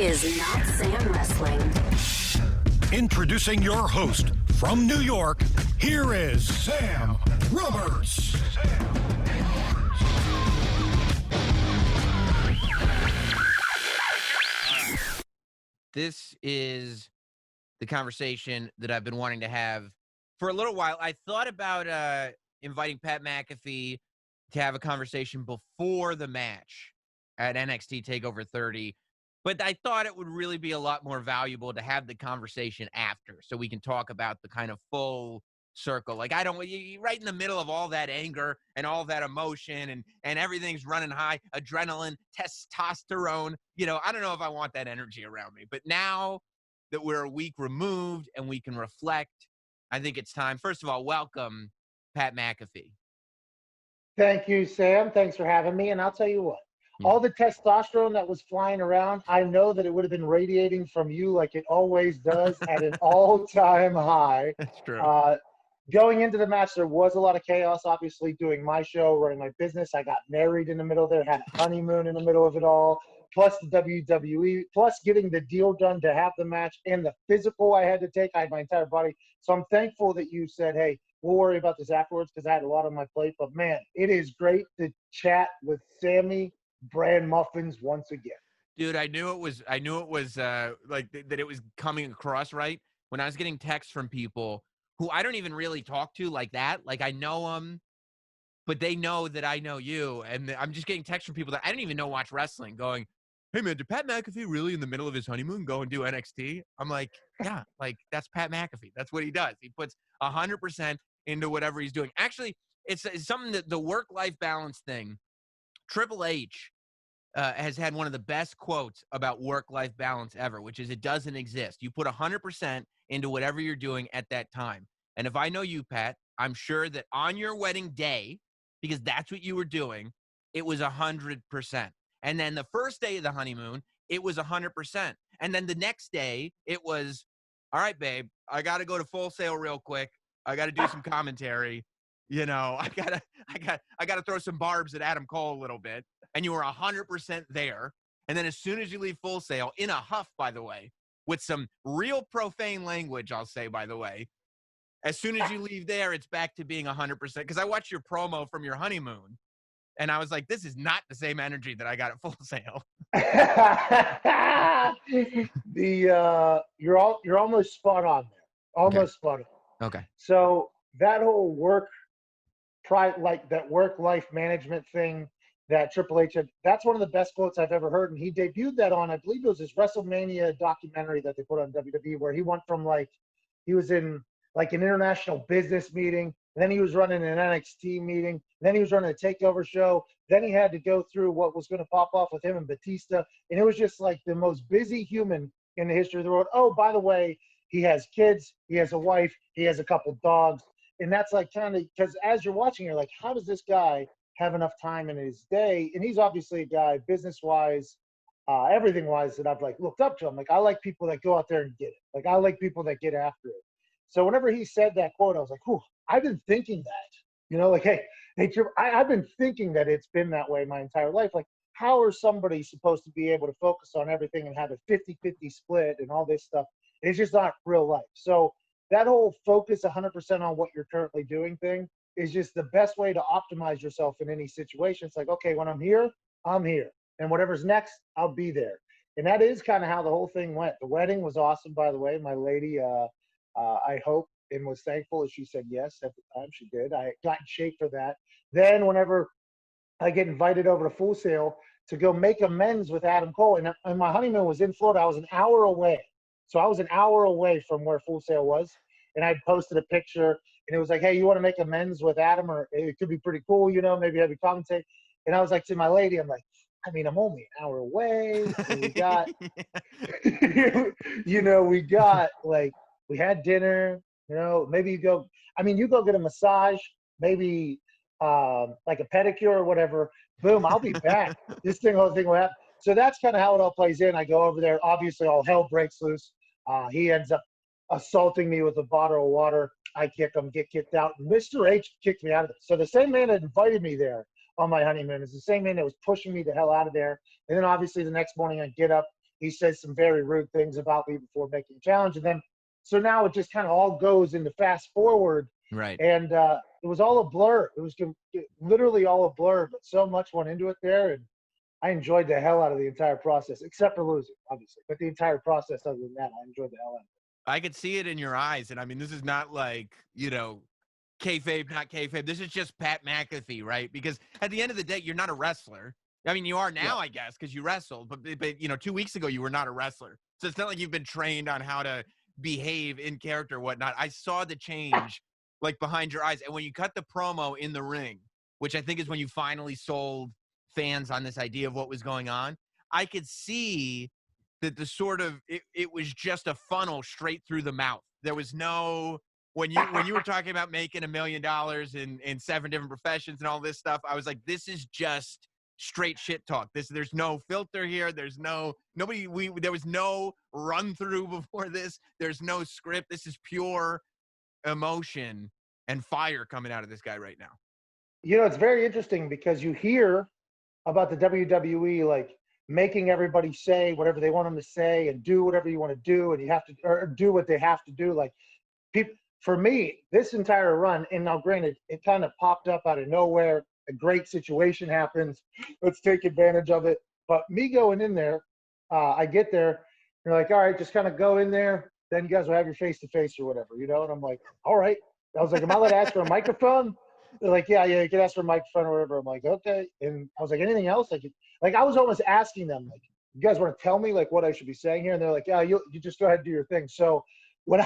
is Notsam Wrestling. Introducing your host from New York, here is Sam Roberts. This is the conversation that I've been wanting to have for a little while. I thought about inviting Pat McAfee to have a conversation before the match at NXT TakeOver 30, but I thought it would really be a lot more valuable to have the conversation after, so we can talk about the kind of full circle. Like, I don't, right in the middle of all that anger and all that emotion and everything's running high, adrenaline, testosterone, I don't know if I want that energy around me. But now that we're a week removed and we can reflect, I think it's time. First of all, welcome, Pat McAfee. Thank you, Sam. Thanks for having me. And I'll tell you what, all the testosterone that was flying around, I know that it would have been radiating from you like it always does at an all-time high. That's true. Going into the match, there was a lot of chaos, obviously, doing my show, running my business. I got married in the middle of there, had a honeymoon in the middle of it all, plus the WWE, plus getting the deal done to have the match and the physical I had to take. I had my entire body. So I'm thankful that you said, hey, we'll worry about this afterwards, because I had a lot on my plate. But, man, it is great to chat with Sammy Brand Muffins once again. Dude, I knew it was like that it was coming across right when I was getting texts from people who I don't even really talk to like that. Like, I know them, but they know that I know you. And I'm just getting texts from people that I don't even know watch wrestling going, hey, man, did Pat McAfee really in the middle of his honeymoon go and do NXT? I'm like, yeah, like, that's Pat McAfee. That's what he does. He puts 100% into whatever he's doing. Actually, it's something that the work-life balance thing, Triple H has had one of the best quotes about work-life balance ever, which is it doesn't exist. You put 100% into whatever you're doing at that time. And if I know you, Pat, I'm sure that on your wedding day, because that's what you were doing, it was 100%. And then the first day of the honeymoon, it was 100%. And then the next day, it was, all right, babe, I got to go to Full Sail real quick. I got to do some commentary. I gotta throw some barbs at Adam Cole a little bit. And you were 100% there. And then as soon as you leave Full Sail, in a huff, by the way, with some real profane language, I'll say, by the way, as soon as you leave there, it's back to being 100%. Because I watched your promo from your honeymoon, and I was like, this is not the same energy that I got at Full Sail. You're almost spot on there. Almost spot on. Okay. So that whole that work-life management thing that Triple H had, that's one of the best quotes I've ever heard. And he debuted that on, I believe it was his WrestleMania documentary that they put on WWE, where he went from he was in an international business meeting, and then he was running an NXT meeting, and then he was running a TakeOver show. Then he had to go through what was going to pop off with him and Batista. And it was just like the most busy human in the history of the world. Oh, by the way, he has kids, he has a wife, he has a couple dogs. And that's like kind of, because as you're watching, you're like, how does this guy have enough time in his day? And he's obviously a guy, business-wise, everything-wise, that I've looked up to. I'm like, I like people that go out there and get it. Like, I like people that get after it. So whenever he said that quote, I was like, "Whew, I've been thinking that." Hey, I've been thinking that it's been that way my entire life. Like, how are somebody supposed to be able to focus on everything and have a 50-50 split and all this stuff? It's just not real life. So that whole focus 100% on what you're currently doing thing is just the best way to optimize yourself in any situation. It's like, okay, when I'm here, I'm here. And whatever's next, I'll be there. And that is kind of how the whole thing went. The wedding was awesome, by the way. My lady, I hope and was thankful as she said yes at the time. She did. I got in shape for that. Then whenever I get invited over to Full Sail to go make amends with Adam Cole, and my honeymoon was in Florida. I was an hour away. So I was an hour away from where Full Sail was, and I'd posted a picture, and it was like, hey, you want to make amends with Adam, or it could be pretty cool, maybe have you commentate. And I was like to my lady, I'm like, I mean, I'm only an hour away. And we got, we had dinner, maybe you go get a massage, maybe like a pedicure or whatever. Boom, I'll be back. Whole thing will happen. So that's kind of how it all plays in. I go over there. Obviously, all hell breaks loose. He ends up assaulting me with a bottle of water. I kick him, get kicked out. Mr. H kicked me out of it. So the same man that invited me there on my honeymoon is the same man that was pushing me the hell out of there. And then obviously the next morning I get up he says some very rude things about me before making a challenge. And then, so now it just kind of all goes into fast forward. Right. And it was all a blur. It was literally all a blur, but so much went into it there. And I enjoyed the hell out of the entire process, except for losing, obviously. But the entire process, other than that, I enjoyed the hell out of it. I could see it in your eyes. And I mean, this is not like, kayfabe, not kayfabe. This is just Pat McAfee, right? Because at the end of the day, you're not a wrestler. I mean, you are now, I guess, because you wrestled. But 2 weeks ago, you were not a wrestler. So it's not like you've been trained on how to behave in character or whatnot. I saw the change, like, behind your eyes. And when you cut the promo in the ring, which I think is when you finally sold fans on this idea of what was going on, I could see that the sort of, it was just a funnel straight through the mouth. There was no, when you were talking about making $1 million in 7 different professions and all this stuff, I was like, this is just straight shit talk. There's no filter here. There's no, there was no run through before this. There's no script. This is pure emotion and fire coming out of this guy right now. It's very interesting because you hear about the WWE, like, making everybody say whatever they want them to say and do whatever you want to do, and you have to, or do what they have to do. Like, people, for me, this entire run, and now granted, it kind of popped up out of nowhere. A great situation happens. Let's take advantage of it. But me going in there, I get there, you're like, all right, just kind of go in there. Then you guys will have your face-to-face or whatever, And I'm like, all right. I was like, am I allowed to ask for a microphone? They're like, yeah, you can ask for a microphone or whatever. I'm like, okay. And I was like, anything else? Like I was almost asking them, like, you guys want to tell me, like, what I should be saying here? And they're like, yeah, you just go ahead and do your thing. So when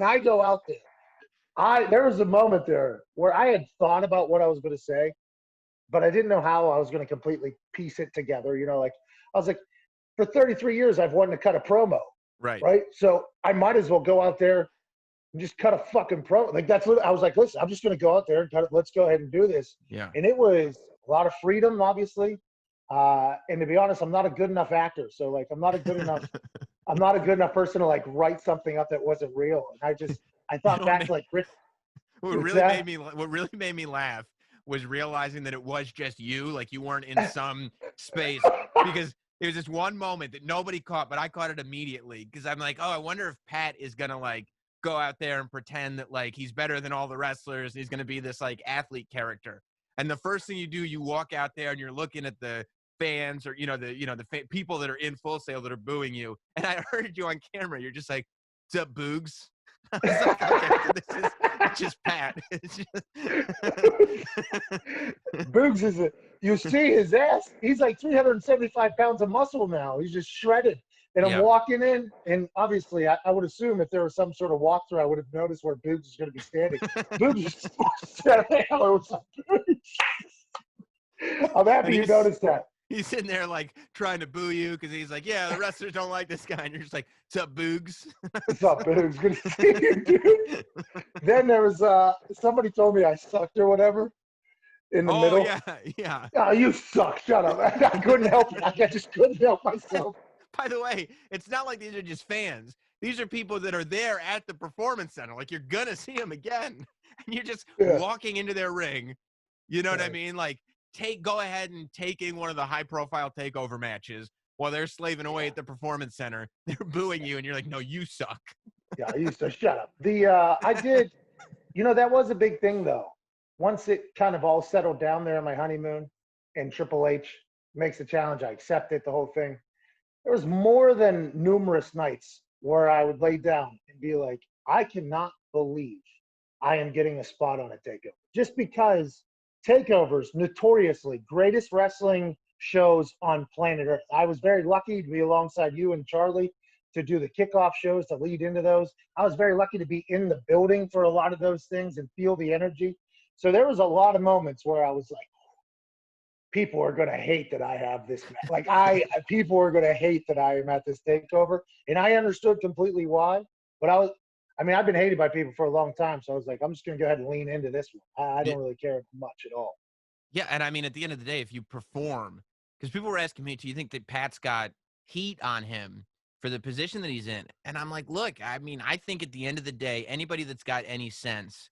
I go out there, there was a moment there where I had thought about what I was going to say, but I didn't know how I was going to completely piece it together. Like, I was like, for 33 years, I've wanted to cut a promo. Right. So I might as well go out there and just cut a fucking promo. Like, that's what I was like, listen, I'm just going to go out there and cut it. Let's go ahead and do this. Yeah. And it was a lot of freedom, obviously. And to be honest, I'm not a good enough actor. So, like, I'm not a good enough person to, like, write something up that wasn't real. And I thought back to, like, Rick. What really made me laugh was realizing that it was just you, like you weren't in some space, because there was this one moment that nobody caught, but I caught it immediately, because I'm like, oh, I wonder if Pat is going to, like, go out there and pretend that, like, he's better than all the wrestlers. He's going to be this, like, athlete character. And the first thing you do, you walk out there and you're looking at the fans, or, the people that are in Full Sail that are booing you. And I heard you on camera. You're just like, what's up, Boogs? I was like, okay, this is just Pat. Boogs you see his ass. He's like 375 pounds of muscle now. He's just shredded. And I'm walking in, and obviously I would assume if there was some sort of walkthrough, I would have noticed where Boogs is going to be standing. Boogs is standing. I'm happy you noticed that. He's sitting there, like, trying to boo you because he's like, yeah, the wrestlers don't like this guy. And you're just like, what's up, Boogs? What's up, Boogs? Good to see you, dude. Then there was somebody told me I sucked or whatever in the middle. Yeah. Oh, you suck. Shut up. I couldn't help it. I just couldn't help myself. By the way, it's not like these are just fans. These are people that are there at the Performance Center. Like, you're going to see them again. And you're just walking into their ring. You know what I mean? Like, go ahead and take in one of the high-profile TakeOver matches while they're slaving away at the Performance Center. They're booing you, and you're like, no, you suck. Yeah, I used to shut up. I did, that was a big thing, though. Once it kind of all settled down there on my honeymoon, and Triple H makes the challenge, I accept it, the whole thing. There was more than numerous nights where I would lay down and be like, I cannot believe I am getting a spot on a TakeOver. Just because TakeOvers, notoriously greatest wrestling shows on planet Earth. I was very lucky to be alongside you and Charlie to do the kickoff shows, to lead into those. I was very lucky to be in the building for a lot of those things and feel the energy. So there was a lot of moments where I was like, people are going to hate that I have this. Like, people are going to hate that I am at this TakeOver. And I understood completely why. But I've been hated by people for a long time. So I was like, I'm just going to go ahead and lean into this one. I don't really care much at all. Yeah. And I mean, at the end of the day, if you perform, because people were asking me, do you think that Pat's got heat on him for the position that he's in? And I'm like, look, I mean, I think at the end of the day, anybody that's got any sense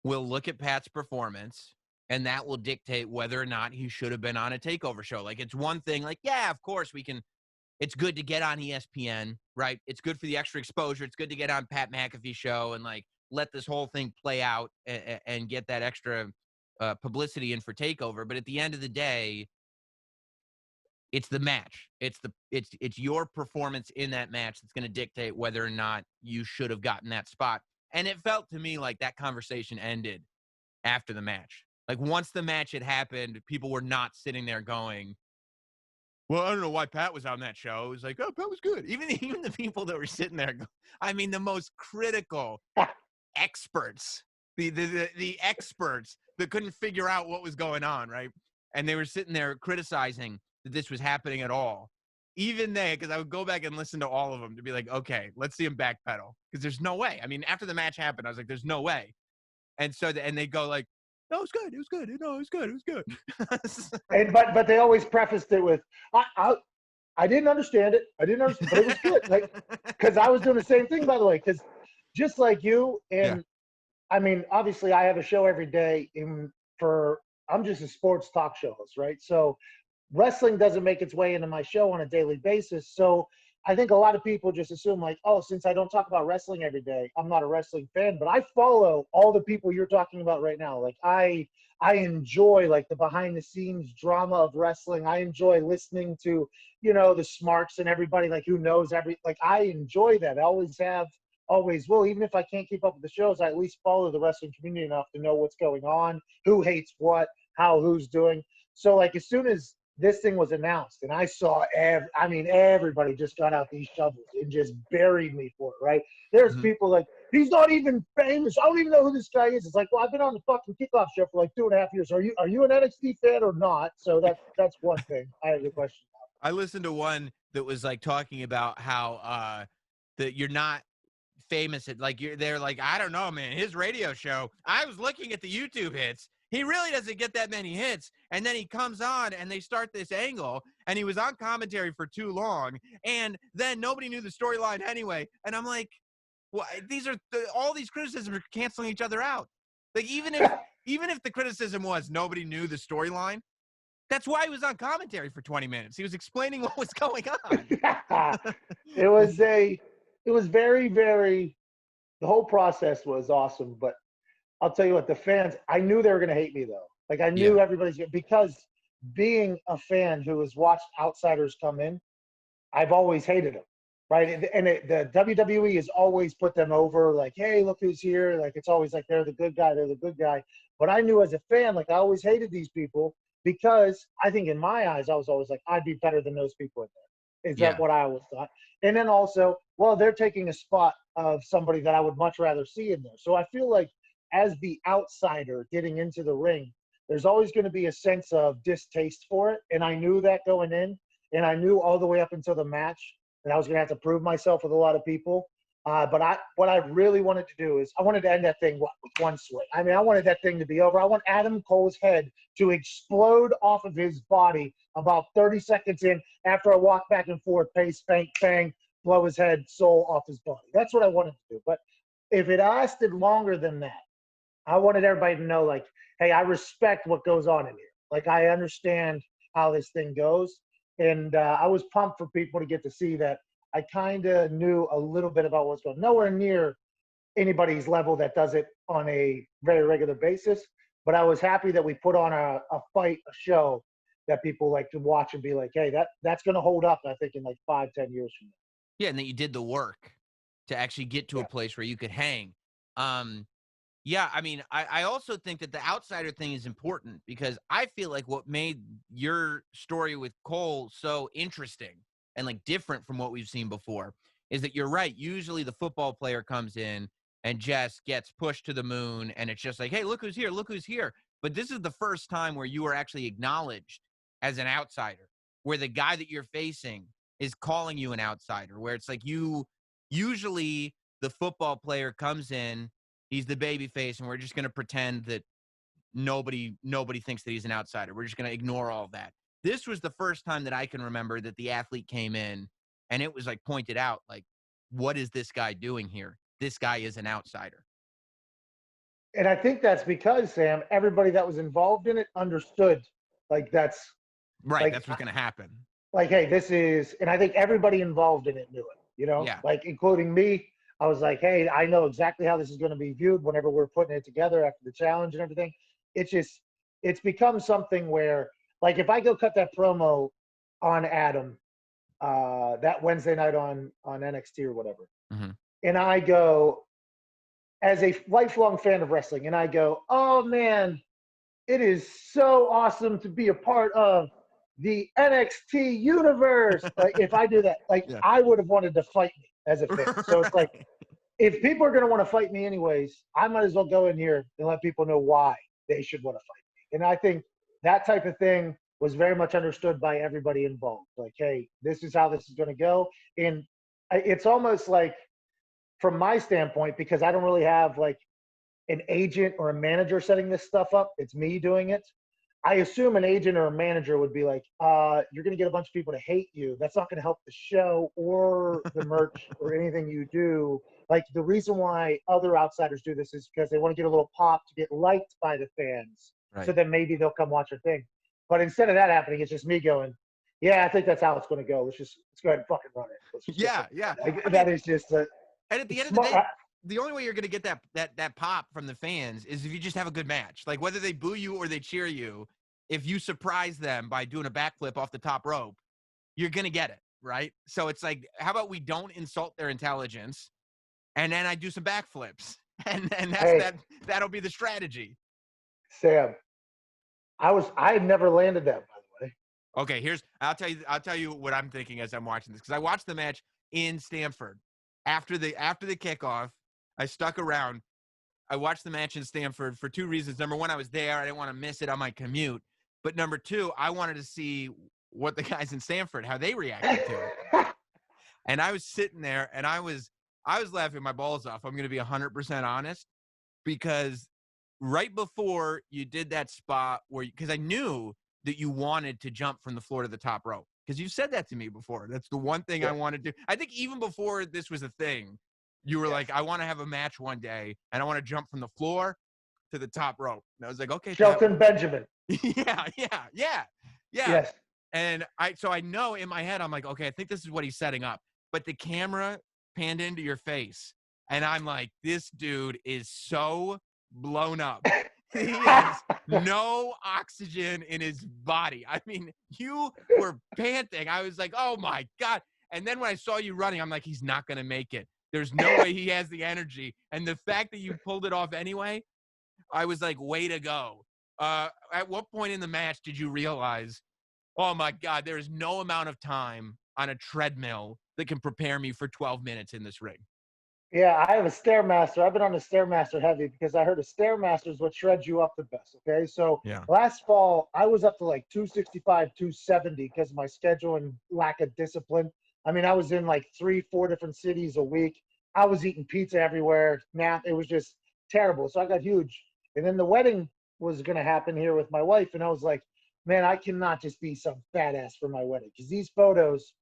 will look at Pat's performance, and that will dictate whether or not he should have been on a TakeOver show. Like, it's one thing, like, yeah, of course we can it's good to get on ESPN, right? It's good for the extra exposure. It's good to get on Pat McAfee show and like let this whole thing play out and get that extra publicity in for TakeOver. But at the end of the day, it's the match. It's your performance in that match that's going to dictate whether or not you should have gotten that spot. And it felt to me like that conversation ended after the match. Like once the match had happened, people were not sitting there going, well, I don't know why Pat was on that show. It was like, oh, Pat was good. Even the people that were sitting there, I mean, the most critical experts, the experts that couldn't figure out what was going on, right? And they were sitting there criticizing that this was happening at all. Even they, because I would go back and listen to all of them to be like, okay, let's see him backpedal. Because there's no way. I mean, after the match happened, I was like, there's no way. And so, and they go like, no, it was good. It was good. No, it was good. It was good. And but they always prefaced it with, I didn't understand it. I didn't understand, but it was good. Like, because I was doing the same thing, by the way. Because just like you, and I mean, obviously, I have a show every day. I'm just a sports talk show host, right? So wrestling doesn't make its way into my show on a daily basis. So I think a lot of people just assume like, oh, since I don't talk about wrestling every day, I'm not a wrestling fan. But I follow all the people you're talking about right now. Like I enjoy like the behind the scenes drama of wrestling. I enjoy listening to, the smarts and everybody like who knows like I enjoy that. I always have, always will. Even if I can't keep up with the shows, I at least follow the wrestling community enough to know what's going on, who hates what, how, who's doing. So like as soon as this thing was announced and I saw everybody just got out these shovels and just buried me for it, right? There's people like, he's not even famous. I don't even know who this guy is. It's like, well, I've been on the fucking kickoff show for like 2.5 years. Are you an NXT fan or not? So that's one thing I have a question about. I listened to one that was like talking about how that you're not famous at like they're like, I don't know, man, his radio show, I was looking at the YouTube hits. He really doesn't get that many hits. And then he comes on and they start this angle and he was on commentary for too long. And then nobody knew the storyline anyway. And I'm like, well, these are all these criticisms are canceling each other out. Like even if the criticism was nobody knew the storyline, that's why he was on commentary for 20 minutes. He was explaining what was going on. It was very, very, the whole process was awesome, but I'll tell you what, the fans, I knew they were going to hate me though. Like I knew everybody's because being a fan who has watched outsiders come in, I've always hated them, right? And the WWE has always put them over like, hey, look who's here. Like it's always like they're the good guy, they're the good guy. But I knew as a fan, like I always hated these people because I think in my eyes, I was always like, I'd be better than those people in there. Is that what I always thought? And then also, well, they're taking a spot of somebody that I would much rather see in there. So I feel like as the outsider getting into the ring, there's always going to be a sense of distaste for it. And I knew that going in, and I knew all the way up until the match that I was going to have to prove myself with a lot of people. But what I really wanted to do is I wanted to end that thing with one swing. I mean, I wanted that thing to be over. I want Adam Cole's head to explode off of his body about 30 seconds in after I walk back and forth, pace, bang, bang, blow his head, soul off his body. That's what I wanted to do. But if it lasted longer than that, I wanted everybody to know, like, hey, I respect what goes on in here. Like, I understand how this thing goes. And I was pumped for people to get to see that I kind of knew a little bit about what's going on. Nowhere near anybody's level that does it on a very regular basis. But I was happy that we put on a fight, a show that people like to watch and be like, hey, that's going to hold up, I think, in like 5-10 years from now. Yeah, and that you did the work to actually get to a place where you could hang. Yeah, I mean, I also think that the outsider thing is important because I feel like what made your story with Cole so interesting and like different from what we've seen before is that you're right. Usually the football player comes in and just gets pushed to the moon and it's just like, hey, look who's here, look who's here. But this is the first time where you are actually acknowledged as an outsider, where the guy that you're facing is calling you an outsider, where it's like usually the football player comes in, he's the baby face, and we're just going to pretend that nobody thinks that he's an outsider. We're just going to ignore all of that. This was the first time that I can remember that the athlete came in and it was like pointed out, like, what is this guy doing here? This guy is an outsider. And I think that's because, Sam, everybody that was involved in it understood, like, that's right. like, That's what's going to happen. like, hey, this is, and I think everybody involved in it knew it, you know, Yeah. like including me. I was like, hey, I know exactly how this is going to be viewed whenever we're putting it together after the challenge and everything. It's just, it's become something where, like, if I go cut that promo on Adam that Wednesday night on NXT or whatever, Mm-hmm. and I go, as a lifelong fan of wrestling, and I go, oh man, it is so awesome to be a part of the NXT universe. Like, if I do that, like, Yeah. I would have wanted to fight me as a fan. So it's like, Right. if people are going to want to fight me anyways, I might as well go in here and let people know why they should want to fight me. And I think that type of thing was very much understood by everybody involved. Like, hey, this is how this is going to go. And it's almost like, from my standpoint, because I don't really have like an agent or a manager setting this stuff up, it's me doing it. I assume an agent or a manager would be like, you're going to get a bunch of people to hate you. That's not going to help the show or the merch or anything you do. Like, the reason why other outsiders do this is because they want to get a little pop to get liked by the fans. Right. So then maybe they'll come watch your thing. But instead of that happening, it's just me going, yeah, I think that's how it's going to go. Let's go ahead and fucking run it. Let's just Yeah, yeah. like, I that mean, is just a and at the end of smart. the day, the only way you're gonna get that pop from the fans is if you just have a good match. Like, whether they boo you or they cheer you, if you surprise them by doing a backflip off the top rope, you're gonna get it, right? So it's like, how about we don't insult their intelligence, and then I do some backflips, and that'll be the strategy. Sam, I had never landed that, by the way. Okay, I'll tell you what I'm thinking as I'm watching this, because I watched the match in Stamford after the kickoff. I stuck around. I watched the match in Stamford for two reasons. Number one, I was there. I didn't want to miss it on my commute. But number two, I wanted to see what the guys in Stamford, how they reacted to it. And I was sitting there, and I was laughing my balls off. I'm going to be 100% honest, because right before you did that spot because I knew that you wanted to jump from the floor to the top rope, because you said that to me before. That's the one thing I wanted to do. I think even before this was a thing, you were like, I want to have a match one day, and I want to jump from the floor to the top rope. And I was like, okay. Shelton Benjamin. Yeah. Yes. And so I know in my head, I'm like, okay, I think this is what he's setting up. But the camera panned into your face, and I'm like, this dude is so blown up. He has no oxygen in his body. I mean, you were panting. I was like, oh my God. And then when I saw you running, I'm like, he's not going to make it. There's no way he has the energy. And the fact that you pulled it off anyway, I was like, way to go. At what point in the match did you realize, oh my God, there is no amount of time on a treadmill that can prepare me for 12 minutes in this ring? Yeah, I have a Stairmaster. I've been on the Stairmaster heavy because I heard a Stairmaster is what shreds you up the best. Okay. So last fall, I was up to like 265, 270 because of my schedule and lack of discipline. I mean, I was in like 3-4 different cities a week. I was eating pizza everywhere. It was just terrible. So I got huge. And then the wedding was going to happen here with my wife. And I was like, man, I cannot just be some fat ass for my wedding, because these photos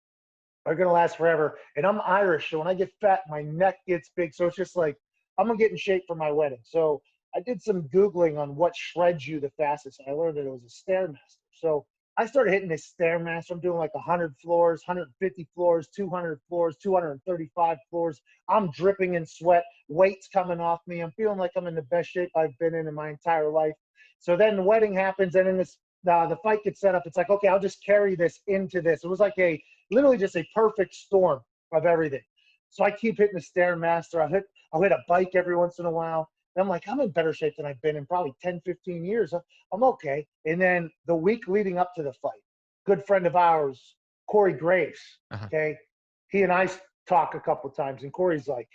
are going to last forever. And I'm Irish, so when I get fat, my neck gets big. So it's just like, I'm going to get in shape for my wedding. So I did some Googling on what shreds you the fastest. And I learned that it was a Stairmaster. So I started hitting this Stairmaster. I'm doing like 100 floors, 150 floors, 200 floors, 235 floors. I'm dripping in sweat. Weight's coming off me. I'm feeling like I'm in the best shape I've been in my entire life. So then the wedding happens, and in this, the fight gets set up. It's like, okay, I'll just carry this into this. It was like literally just a perfect storm of everything. So I keep hitting the Stairmaster. I'll hit a bike every once in a while. And I'm like, I'm in better shape than I've been in probably 10, 15 years. I'm okay. And then the week leading up to the fight, good friend of ours, Corey Graves, okay, he and I talk a couple of times, and Corey's like,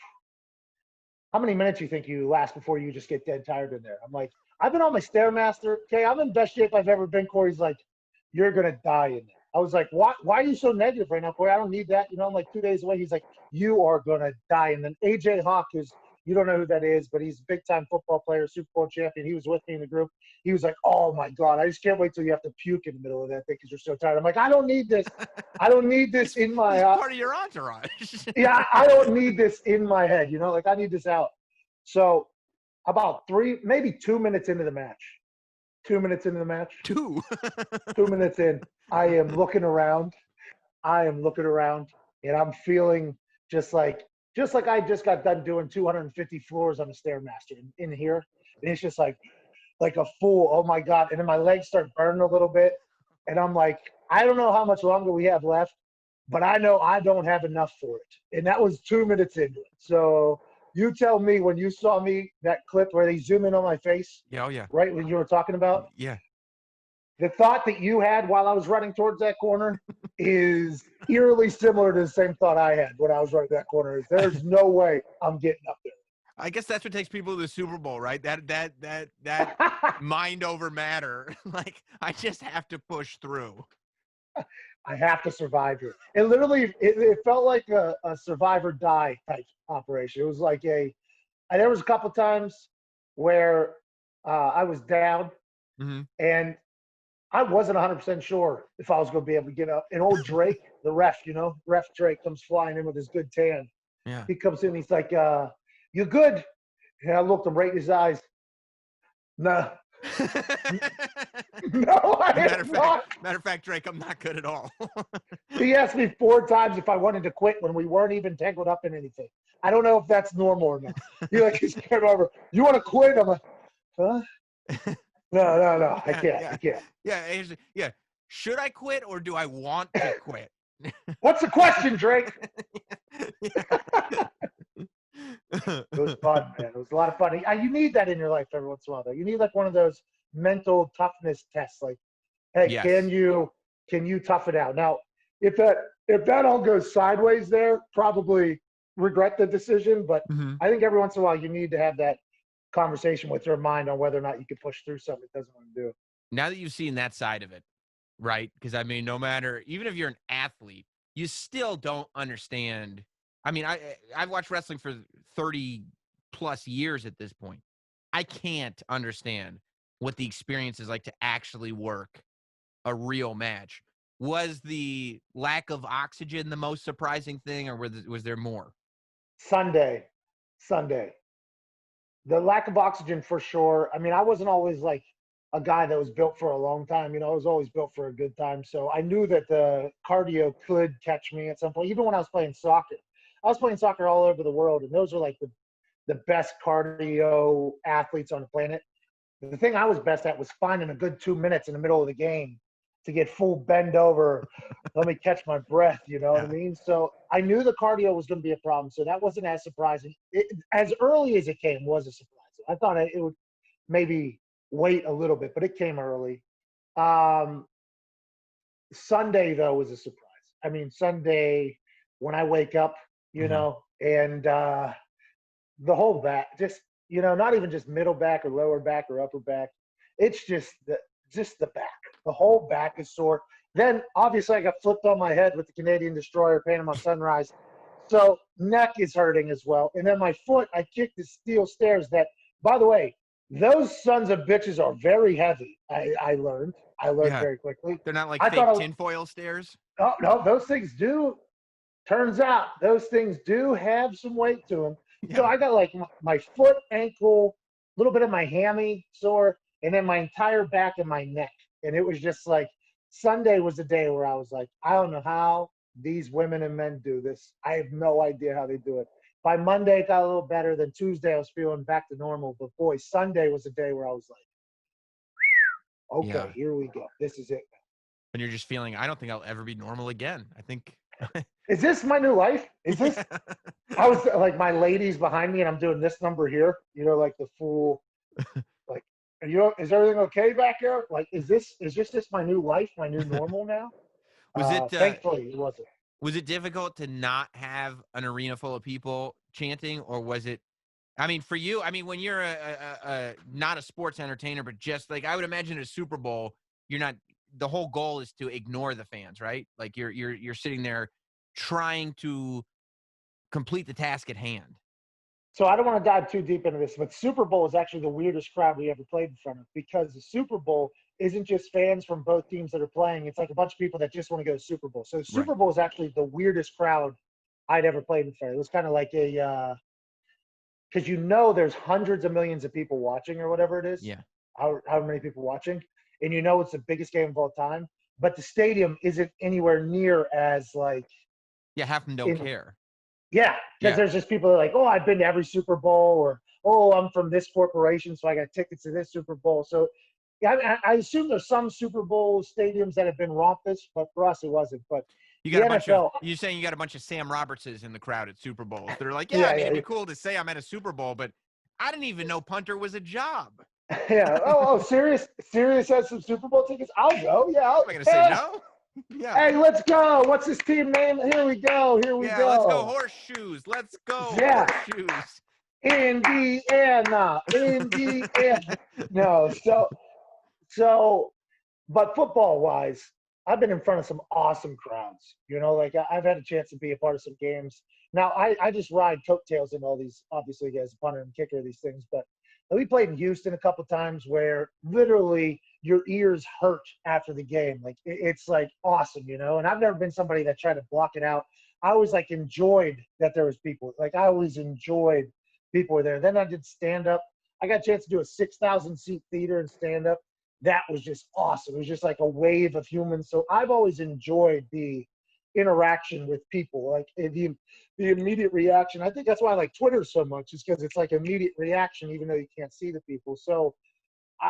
how many minutes do you think you last before you just get dead tired in there? I'm like, I've been on my Stairmaster. Okay, I'm in best shape I've ever been. Corey's like, you're going to die in there. I was like, why are you so negative right now, Corey? I don't need that. You know, I'm like 2 days away. He's like, you are going to die. And then AJ Hawk is, you don't know who that is, but he's a big-time football player, Super Bowl champion. He was with me in the group. He was like, oh, my God, I just can't wait till you have to puke in the middle of that thing because you're so tired. I'm like, I don't need this. I don't need this in my head. Part of your entourage. Yeah, I don't need this in my head. You know, like I need this out. So about 2 minutes into the match, 2 minutes into the match, 2 2 minutes in, I am looking around, I am looking around and I'm feeling just like I just got done doing 250 floors on a Stairmaster in here. And it's just like a fool. Oh my God. And then my legs start burning a little bit. And I'm like, I don't know how much longer we have left, but I know I don't have enough for it. And that was 2 minutes into it. So you tell me when you saw me, that clip where they zoom in on my face, Yeah, oh yeah. right when you were talking about, Yeah. the thought that you had while I was running towards that corner is eerily similar to the same thought I had when I was running that corner. There's no way I'm getting up there. I guess that's what takes people to the Super Bowl, right? That mind over matter. Like, I just have to push through. I have to survive here. It literally, it felt like a survive or die type operation. It was like there was a couple times where I was down Mm-hmm. and I wasn't 100% sure if I was going to be able to get up. And old Drake, the ref, ref Drake comes flying in with his good tan. Yeah. He comes in, he's like, you good? And I looked him right in his eyes. No. No, I am not. Matter of fact, Drake, I'm not good at all. He asked me 4 times if I wanted to quit when we weren't even tangled up in anything. I don't know if that's normal or not. He's came over. You want to quit? I'm like, huh? No. I can't. Yeah. I can't. Yeah. Should I quit or do I want to quit? What's the question, Drake? Yeah. It was fun, man. It was a lot of fun. You need that in your life every once in a while, though. You need like one of those mental toughness tests. Like, hey, Yes. can you tough it out? Now, if that all goes sideways there, probably regret the decision. But Mm-hmm. I think every once in a while you need to have that conversation with your mind on whether or not you can push through something it doesn't want to do. Now that you've seen that side of it, right? Because I mean, no matter, even if you're an athlete, you still don't understand. I mean, I've watched wrestling for 30 plus years at this point. I can't understand what the experience is like to actually work a real match. Was the lack of oxygen the most surprising thing, or was there more? Sunday. The lack of oxygen for sure. I mean, I wasn't always like a guy that was built for a long time. I was always built for a good time. So I knew that the cardio could catch me at some point. Even when I was playing soccer, I was playing soccer all over the world, and those are like the best cardio athletes on the planet. The thing I was best at was finding a good 2 minutes in the middle of the game to get full bend over. Let me catch my breath. You know what I mean? So I knew the cardio was going to be a problem. So that wasn't as surprising. As early as it came was a surprise. I thought it would maybe wait a little bit, but it came early. Sunday, though, was a surprise. I mean, Sunday, when I wake up, and the whole back, just, not even just middle back or lower back or upper back. It's just the back. The whole back is sore. Then, obviously, I got flipped on my head with the Canadian Destroyer Panama Sunrise. So neck is hurting as well. And then my foot, I kicked the steel stairs that, by the way, those sons of bitches are very heavy. I learned very quickly. They're not like fake tinfoil stairs? Oh, no, those things do. Turns out those things do have some weight to them. Yeah. So I got like my foot, ankle, a little bit of my hammy sore, and then my entire back and my neck. And it was just like, Sunday was the day where I was like, I don't know how these women and men do this. I have no idea how they do it. By Monday, it got a little better. Then Tuesday, I was feeling back to normal. But boy, Sunday was the day where I was like, okay, Here we go. This is it. And you're just feeling, I don't think I'll ever be normal again. I think. Is this my new life? Is this? I was like, my lady's behind me, and I'm doing this number here. Like the full, like, is everything okay back there? Like, is this my new life, my new normal now? Was it? Thankfully, it wasn't. Was it difficult to not have an arena full of people chanting, or was it? I mean, for you, when you're a not a sports entertainer, but just like I would imagine a Super Bowl, you're not. The whole goal is to ignore the fans, right? Like you're sitting there trying to complete the task at hand. So I don't want to dive too deep into this, but Super Bowl is actually the weirdest crowd we ever played in front of, because the Super Bowl isn't just fans from both teams that are playing. It's like a bunch of people that just want to go to Super Bowl. So Super Bowl is actually the weirdest crowd I'd ever played in front of. It was kind of like because there's hundreds of millions of people watching or whatever it is. Yeah. How many people watching? And it's the biggest game of all time. but the stadium isn't anywhere near as like. Yeah, half of them don't care. Yeah, because there's just people that are like, oh, I've been to every Super Bowl, or oh, I'm from this corporation, so I got tickets to this Super Bowl. So yeah, I assume there's some Super Bowl stadiums that have been raucous, but for us it wasn't. But you the got NFL, you're saying you got a bunch of Sam Robertses in the crowd at Super Bowls. They're like, yeah, it'd be cool to say I'm at a Super Bowl, but I didn't even know punter was a job. yeah. Serious has some Super Bowl tickets. I'll go. Yeah. Am I gonna say no? Yeah. Hey, let's go. What's this team name? Here we go. Yeah, let's go horseshoes. Let's go horseshoes. Indiana. No, so, but football-wise, I've been in front of some awesome crowds. You know, like I've had a chance to be a part of some games. Now, I just ride coattails in all these, obviously, as a punter and kicker, these things. But we played in Houston a couple times where literally your ears hurt after the game. Like, it's like awesome, you know? And I've never been somebody that tried to block it out. I always like enjoyed that there was people. Like, I always enjoyed people were there. Then I did stand-up. I got a chance to do a 6,000-seat theater and stand-up. That was just awesome. It was just like a wave of humans. So I've always enjoyed the interaction with people, like the immediate reaction. I think that's why I like Twitter so much, is because it's like immediate reaction, even though you can't see the people. So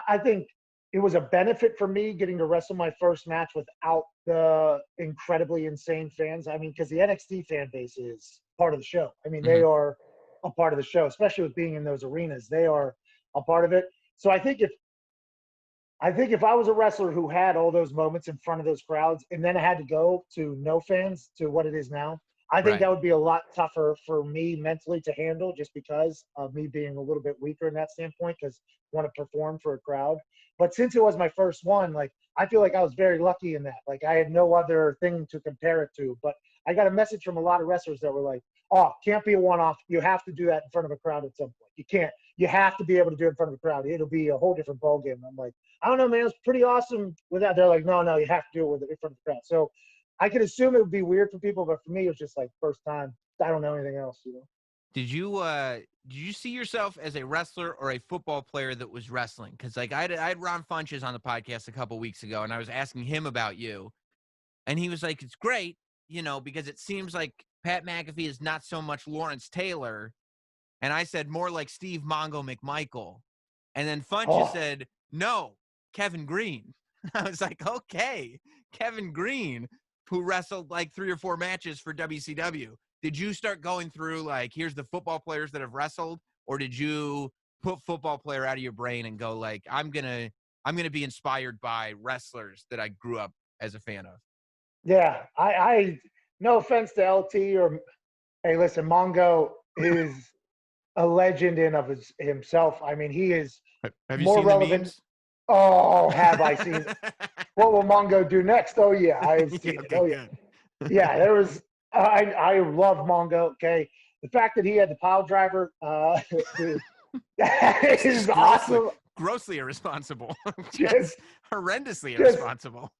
I think it was a benefit for me getting to wrestle my first match without the incredibly insane fans. I mean, because the NXT fan base is part of the show. I mean, they are a part of the show, especially with being in those arenas. They are a part of it. So I think if I was a wrestler who had all those moments in front of those crowds and then I had to go to no fans to what it is now, I think that would be a lot tougher for me mentally to handle, just because of me being a little bit weaker in that standpoint, because I want to perform for a crowd. But since it was my first one, like, I feel like I was very lucky in that. Like, I had no other thing to compare it to. But I got a message from a lot of wrestlers that were like, oh, can't be a one-off. You have to do that in front of a crowd at some point. You can't. You have to be able to do it in front of a crowd. It'll be a whole different ballgame. I'm like, I don't know, man. It's pretty awesome with that. They're like, no, you have to do it in front of the crowd. So I could assume it would be weird for people, but for me, it was just like first time. I don't know anything else, you know. Did you see yourself as a wrestler or a football player that was wrestling? Because like I had Ron Funches on the podcast a couple weeks ago, and I was asking him about you, and he was like, "It's great, you know, because it seems like Pat McAfee is not so much Lawrence Taylor," and I said more like Steve Mongo McMichael, and then Funches said, "No, Kevin Green." I was like, "Okay, Kevin Green, who wrestled like 3 or 4 matches for WCW." Did you start going through like, here's the football players that have wrestled, or did you put football player out of your brain and go like, I'm gonna be inspired by wrestlers that I grew up as a fan of? Yeah, I no offense to LT or, hey, listen, Mongo is a legend in of himself. I mean, he is Have you more seen relevant. the memes? Oh, have I seen? What will Mongo do next? Oh yeah, I have seen it. Oh yeah, yeah. There was. I love Mongo. Okay, the fact that he had the pile driver is awesome. Grossly irresponsible. Just horrendously irresponsible.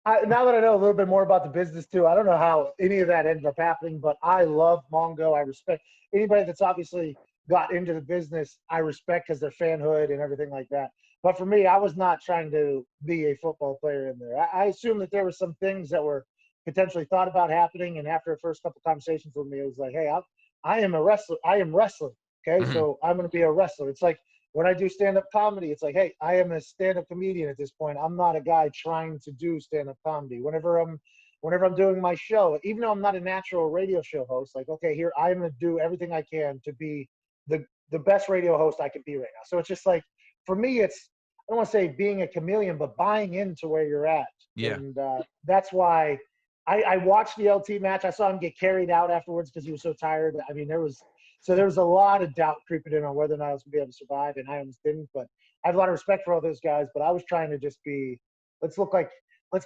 Now that I know a little bit more about the business too, I don't know how any of that ended up happening, but I love Mongo. I respect anybody that's obviously got into the business. I respect because their fanhood and everything like that. But for me, I was not trying to be a football player in there. I assumed that there were some things that were potentially thought about happening. And after the first couple conversations with me, it was like, hey, I am a wrestler. I am wrestling. Okay. So I'm going to be a wrestler. It's like when I do stand-up comedy, it's like, hey, I am a stand-up comedian at this point. I'm not a guy trying to do stand-up comedy. Whenever I'm doing my show, even though I'm not a natural radio show host, like, okay, here, I'm going to do everything I can to be the best radio host I can be right now. So it's just like, for me, it's, I don't want to say being a chameleon, but buying into where you're at. Yeah. And that's why I watched the LT match. I saw him get carried out afterwards because he was so tired. I mean, there was a lot of doubt creeping in on whether or not I was going to be able to survive, and I almost didn't. But I have a lot of respect for all those guys. But I was trying to just be, let's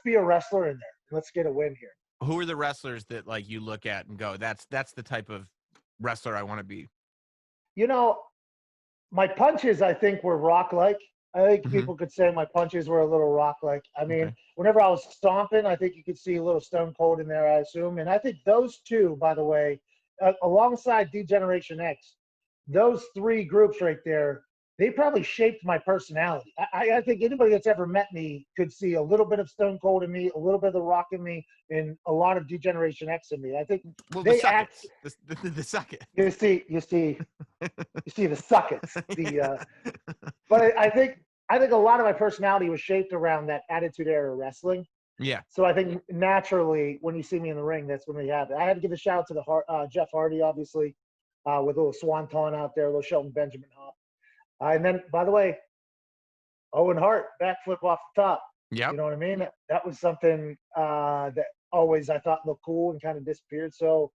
be a wrestler in there, and let's get a win here. Who are the wrestlers that like you look at and go, that's the type of wrestler I want to be? You know, my punches, I think, were rock-like. I think people could say my punches were a little rock-like. I mean, whenever I was stomping, I think you could see a little Stone Cold in there, I assume. And I think those two, by the way, alongside D-Generation X, those 3 groups right there, they probably shaped my personality. I think anybody that's ever met me could see a little bit of Stone Cold in me, a little bit of The Rock in me, and a lot of Degeneration X in me. I think Well, they act. the suck it. You see the suckets. But I think a lot of my personality was shaped around that Attitude Era wrestling. Yeah. So I think naturally, when you see me in the ring, that's when we have it. I had to give a shout out to Jeff Hardy, obviously, with a little swanton out there, a little Shelton Benjamin hop. And then, by the way, Owen Hart, backflip off the top. Yep. You know what I mean? That was something that always I thought looked cool and kind of disappeared. So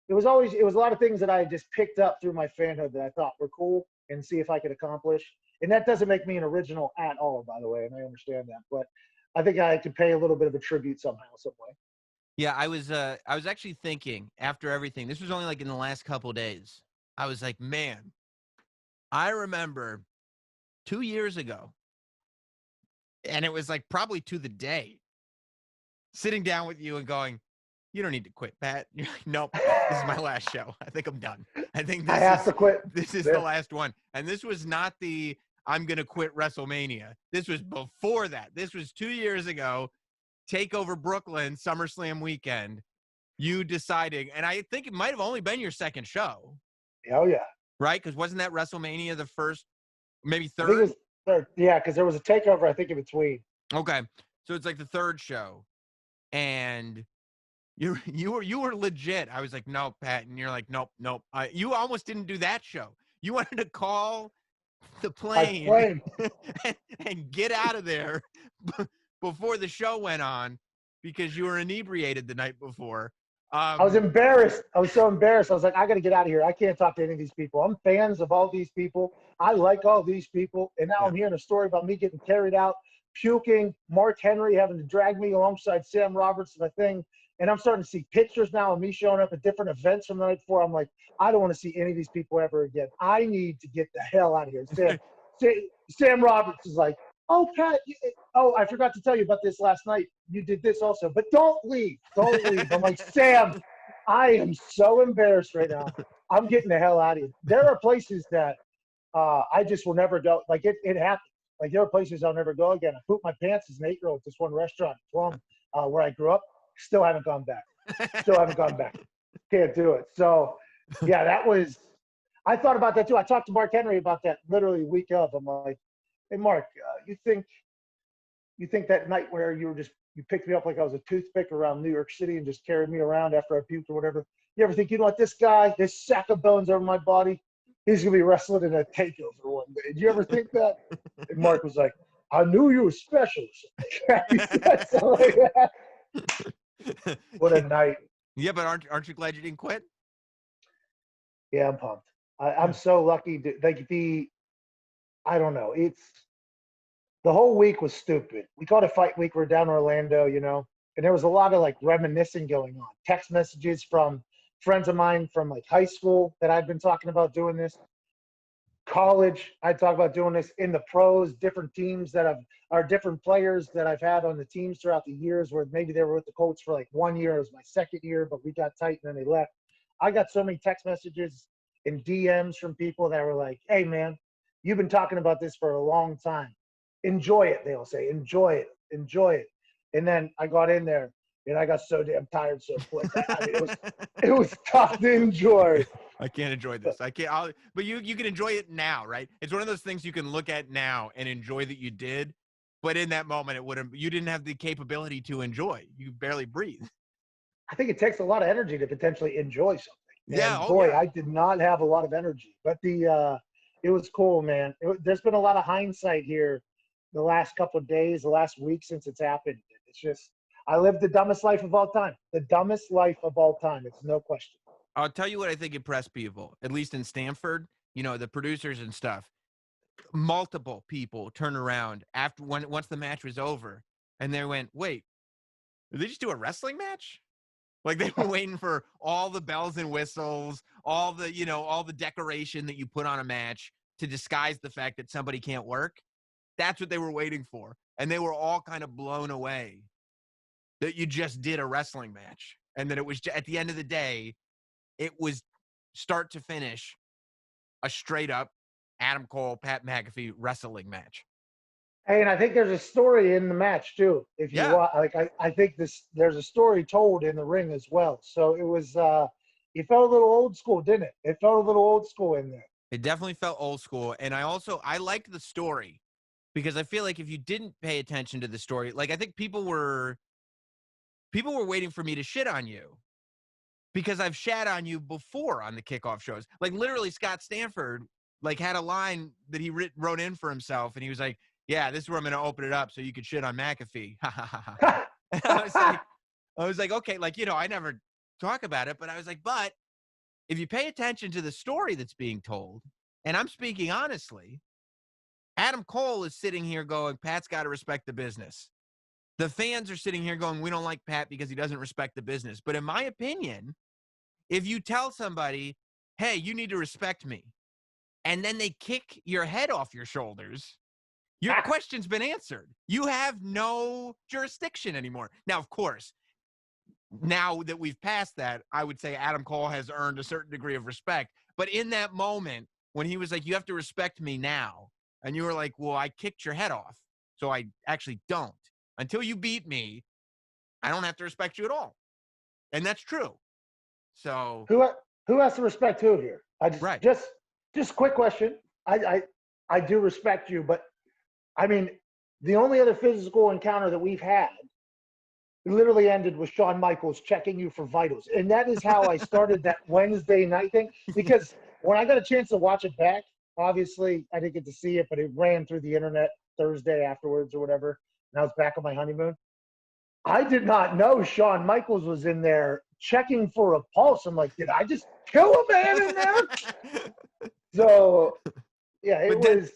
it was a lot of things that I just picked up through my fanhood that I thought were cool and see if I could accomplish. And that doesn't make me an original at all, by the way, and I understand that. But I think I could pay a little bit of a tribute somehow, some way. Yeah, I was actually thinking after everything. This was only like in the last couple of days. I was like, man, I remember 2 years ago, and it was like probably to the day, sitting down with you and going, "You don't need to quit, Pat." You're like, "Nope, this is my last show. I think I'm done. I think I have to quit. This is the last one." And this was not the "I'm gonna quit WrestleMania." This was before that. This was 2 years ago. TakeOver Brooklyn SummerSlam weekend. You deciding, and I think it might have only been your second show. Oh yeah. Right? Because wasn't that WrestleMania the first, maybe third? I think it was third. Yeah, because there was a takeover, I think, in between. Okay, so it's like the third show, and you were legit. I was like, "No, Pat," and you're like, "Nope." You almost didn't do that show. You wanted to call the plane and get out of there before the show went on because you were inebriated the night before. I was embarrassed. I was so embarrassed. I was like, I got to get out of here. I can't talk to any of these people. I'm fans of all these people. I like all these people. And now I'm hearing a story about me getting carried out, puking, Mark Henry having to drag me alongside Sam Roberts to the thing. And I'm starting to see pictures now of me showing up at different events from the night before. I'm like, I don't want to see any of these people ever again. I need to get the hell out of here. Sam Roberts is like, "Oh, Pat, I forgot to tell you about this last night. You did this also, but don't leave. Don't leave." I'm like, "Sam, I am so embarrassed right now. I'm getting the hell out of here." There are places that I just will never go. Like, it happened. Like, there are places I'll never go again. I pooped my pants as an 8-year-old at this one restaurant in Plum, where I grew up. Still haven't gone back. Can't do it. So, yeah, I thought about that too. I talked to Mark Henry about that literally week of. I'm like, "Hey, Mark, you think that night where you picked me up like I was a toothpick around New York City and just carried me around after I puked or whatever, you ever think, you know what, this guy, this sack of bones over my body, he's going to be wrestling in a takeover one day? Did you ever think that?" And Mark was like, "I knew you were special." He said something like that. What a night. Yeah, but aren't you glad you didn't quit? Yeah, I'm pumped. I'm so lucky. I don't know. The whole week was stupid. We called it Fight Week. We're down in Orlando, and there was a lot of like reminiscing going on. Text messages from friends of mine from like high school that I'd been talking about doing this. College, I'd talk about doing this. In the pros, different teams are different players that I've had on the teams throughout the years, where maybe they were with the Colts for like 1 year. It was my second year, but we got tight and then they left. I got so many text messages and DMs from people that were like, "Hey man, you've been talking about this for a long time. Enjoy it," they'll say. Enjoy it. And then I got in there and I got so damn tired so quick. I mean, it was tough to enjoy. I can't enjoy this. I can't. But you can enjoy it now, right? It's one of those things you can look at now and enjoy that you did. But in that moment, you didn't have the capability to enjoy. You barely breathe. I think it takes a lot of energy to potentially enjoy something. Yeah. And boy, I did not have a lot of energy. But it was cool, man. There's been a lot of hindsight here the last couple of days, the last week since it's happened. It's just, I lived the dumbest life of all time. The dumbest life of all time. It's no question. I'll tell you what I think impressed people, at least in Stanford, the producers and stuff. Multiple people turned around once the match was over, and they went, "Wait, did they just do a wrestling match?" Like they were waiting for all the bells and whistles, all the decoration that you put on a match to disguise the fact that somebody can't work. That's what they were waiting for. And they were all kind of blown away that you just did a wrestling match. And that it was, at the end of the day, it was start to finish a straight up Adam Cole, Pat McAfee wrestling match. Hey, and I think there's a story in the match too. If you Yeah. I think there's a story told in the ring as well. So it was it felt a little old school, didn't it? It felt a little old school in there. It definitely felt old school. And I liked the story because I feel like if you didn't pay attention to the story, like I think people were waiting for me to shit on you because I've shat on you before on the kickoff shows. Like literally Scott Stanford like had a line that he wrote in for himself and he was like, yeah, this is where I'm going to open it up so you could shit on McAfee. And I was like, okay, like, I never talk about it, but I was like, but if you pay attention to the story that's being told, and I'm speaking honestly, Adam Cole is sitting here going, Pat's got to respect the business. The fans are sitting here going, we don't like Pat because he doesn't respect the business. But in my opinion, if you tell somebody, hey, you need to respect me, and then they kick your head off your shoulders, your question's been answered. You have no jurisdiction anymore. Now, of course, now that we've passed that, I would say Adam Cole has earned a certain degree of respect. But in that moment, when he was like, you have to respect me now, and you were like, well, I kicked your head off, so I actually don't. Until you beat me, I don't have to respect you at all. And that's true. So who has to respect who here? Right. Just quick question. I do respect you, but I mean, the only other physical encounter that we've had literally ended with Shawn Michaels checking you for vitals. And that is how I started that Wednesday night thing. Because when I got a chance to watch it back, obviously I didn't get to see it, but it ran through the internet Thursday afterwards or whatever. And I was back on my honeymoon. I did not know Shawn Michaels was in there checking for a pulse. I'm like, did I just kill a man in there? So, yeah,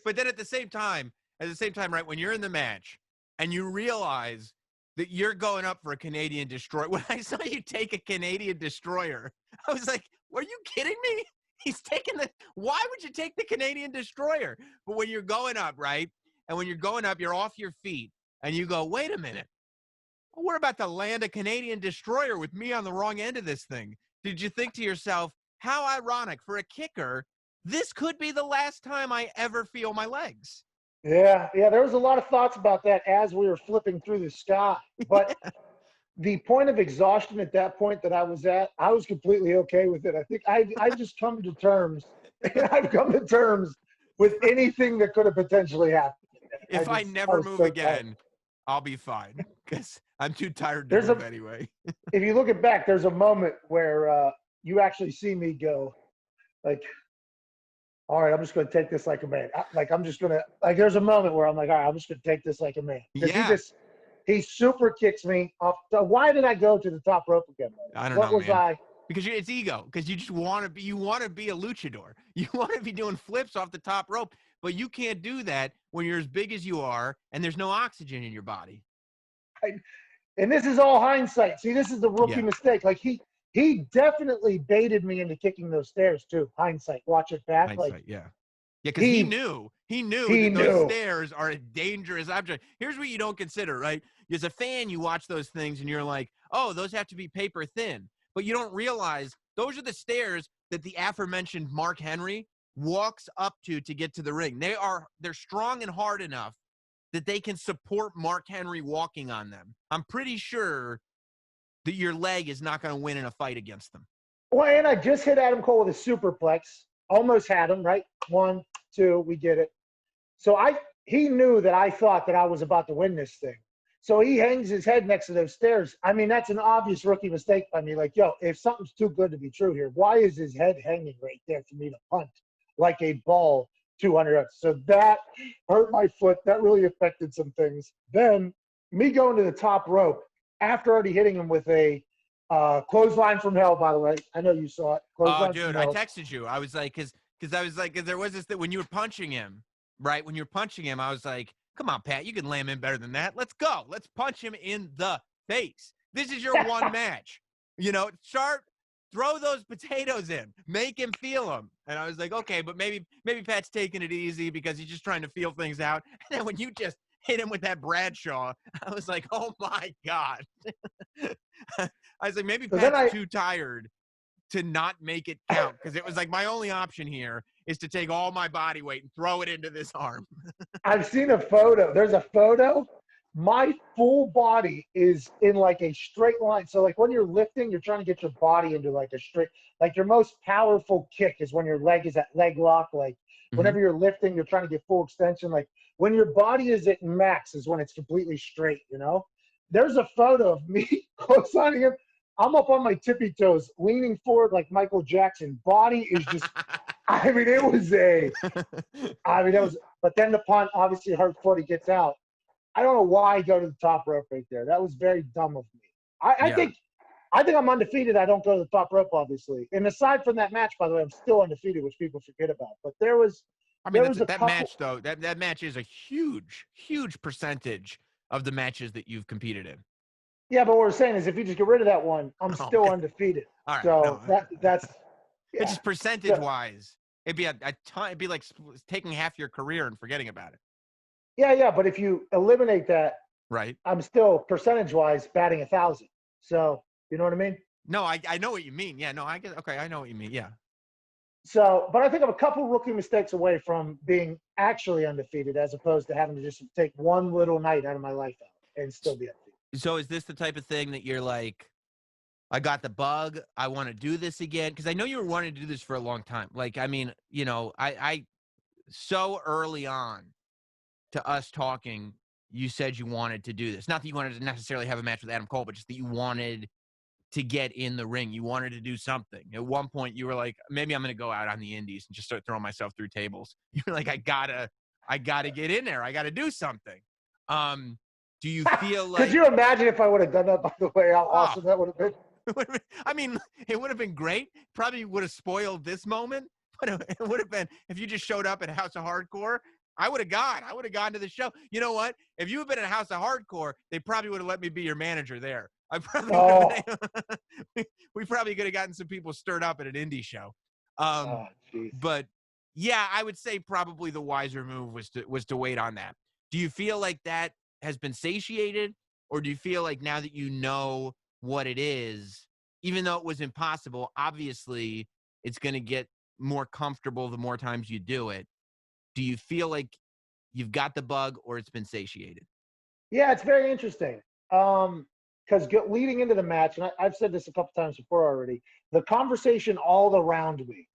But then at the same time, right, when you're in the match and you realize that you're going up for a Canadian destroyer, when I saw you take a Canadian destroyer, I was like, are you kidding me? He's taking why would you take the Canadian destroyer? But when you're going up, right, and when you're going up, you're off your feet, and you go, wait a minute. We're about to land a Canadian destroyer with me on the wrong end of this thing. Did you think to yourself, how ironic for a kicker, this could be the last time I ever feel my legs? Yeah, there was a lot of thoughts about that as we were flipping through the sky. But the point of exhaustion at that point that I was at, I was completely okay with it. I think I've just come to terms, I've come to terms with anything that could have potentially happened. If I never move again, I'll be fine because I'm too tired to move anyway. If you look at back, there's a moment where you actually see me go, like, all right, I'm just going to take this like a man. There's a moment where I'm like, all right, I'm just going to take this like a man. Yeah. He super kicks me off. Why did I go to the top rope again? I don't know, man. Because it's ego. Because you just want to be a luchador. You want to be doing flips off the top rope, but you can't do that when you're as big as you are and there's no oxygen in your body. And this is all hindsight. See, this is the rookie mistake. Like he definitely baited me into kicking those stairs too. Hindsight, watch it back. Yeah, because he knew those stairs are a dangerous object. Here's what you don't consider, right? As a fan, you watch those things and you're like, oh, those have to be paper thin. But you don't realize those are the stairs that the aforementioned Mark Henry walks up to get to the ring. They're strong and hard enough that they can support Mark Henry walking on them. I'm pretty sure that your leg is not going to win in a fight against them. Well, and I just hit Adam Cole with a superplex. Almost had him, right? 1, 2, we get it. So he knew that I thought that I was about to win this thing. So he hangs his head next to those stairs. I mean, that's an obvious rookie mistake by me. Like, yo, if something's too good to be true here, why is his head hanging right there for me to punt like a ball 200 yards? So that hurt my foot. That really affected some things. Then me going to the top rope after already hitting him with a clothesline from hell, by the way. I know you saw it. Oh, dude, I texted you. I was like, because there was this, that when you were punching him, right? When you were punching him, I was like, come on, Pat, you can land him better than that. Let's go. Let's punch him in the face. This is your one match. Throw those potatoes in. Make him feel them. And I was like, okay, but maybe Pat's taking it easy because he's just trying to feel things out. And then when you just hit him with that Bradshaw, I was like, oh, my God. I was like, maybe Pat's too tired to not make it count, because it was like my only option here is to take all my body weight and throw it into this arm. I've seen a photo. There's a photo. My full body is in like a straight line. So like when you're lifting, you're trying to get your body into like a straight, like your most powerful kick is when your leg is at leg lock. Like whenever you're lifting, you're trying to get full extension. Like when your body is at max is when it's completely straight, you know? There's a photo of me close on him. I'm up on my tippy toes, leaning forward like Michael Jackson. Body is just, I mean, it was but then the punt obviously hurt foot, he gets out. I don't know why I go to the top rope right there. That was very dumb of me. I think I'm undefeated. I don't go to the top rope, obviously. And aside from that match, by the way, I'm still undefeated, which people forget about. But there was, match though. That match is a huge percentage of the matches that you've competed in. Yeah, but what we're saying is, if you just get rid of that one, I'm still undefeated. All right, so that's. Yeah. It's just percentage wise. It'd be a ton. It'd be like taking half your career and forgetting about it. Yeah, but if you eliminate that, right, I'm still percentage-wise batting 1,000. So you know what I mean? No, I know what you mean. Yeah, no, I get. Okay, I know what you mean. Yeah. So, but I think I'm a couple rookie mistakes away from being actually undefeated, as opposed to having to just take one little night out of my life out and still be undefeated. So, is this the type of thing that you're like, I got the bug, I want to do this again? Because I know you were wanting to do this for a long time. Like, I mean, you know, I so early on to us talking, you said you wanted to do this. Not that you wanted to necessarily have a match with Adam Cole, but just that you wanted to get in the ring. You wanted to do something. At one point, you were like, maybe I'm going to go out on the indies and just start throwing myself through tables. You were like, I gotta get in there. I gotta do something. Do you feel like? Could you imagine if I would have done that? By the way, how awesome that would have been. I mean, it would have been great. Probably would have spoiled this moment, but it would have been if you just showed up at House of Hardcore. I would have gone. I would have gone to the show. You know what? If you had been at House of Hardcore, they probably would have let me be your manager there. I probably we probably could have gotten some people stirred up at an indie show. But yeah, I would say probably the wiser move was to wait on that. Do you feel like that has been satiated, or do you feel like now that you know what it is, even though it was impossible, obviously it's going to get more comfortable the more times you do it? Do you feel like you've got the bug, or it's been satiated? Yeah, it's very interesting. Because leading into the match, and I've said this a couple times before already, the conversation all around me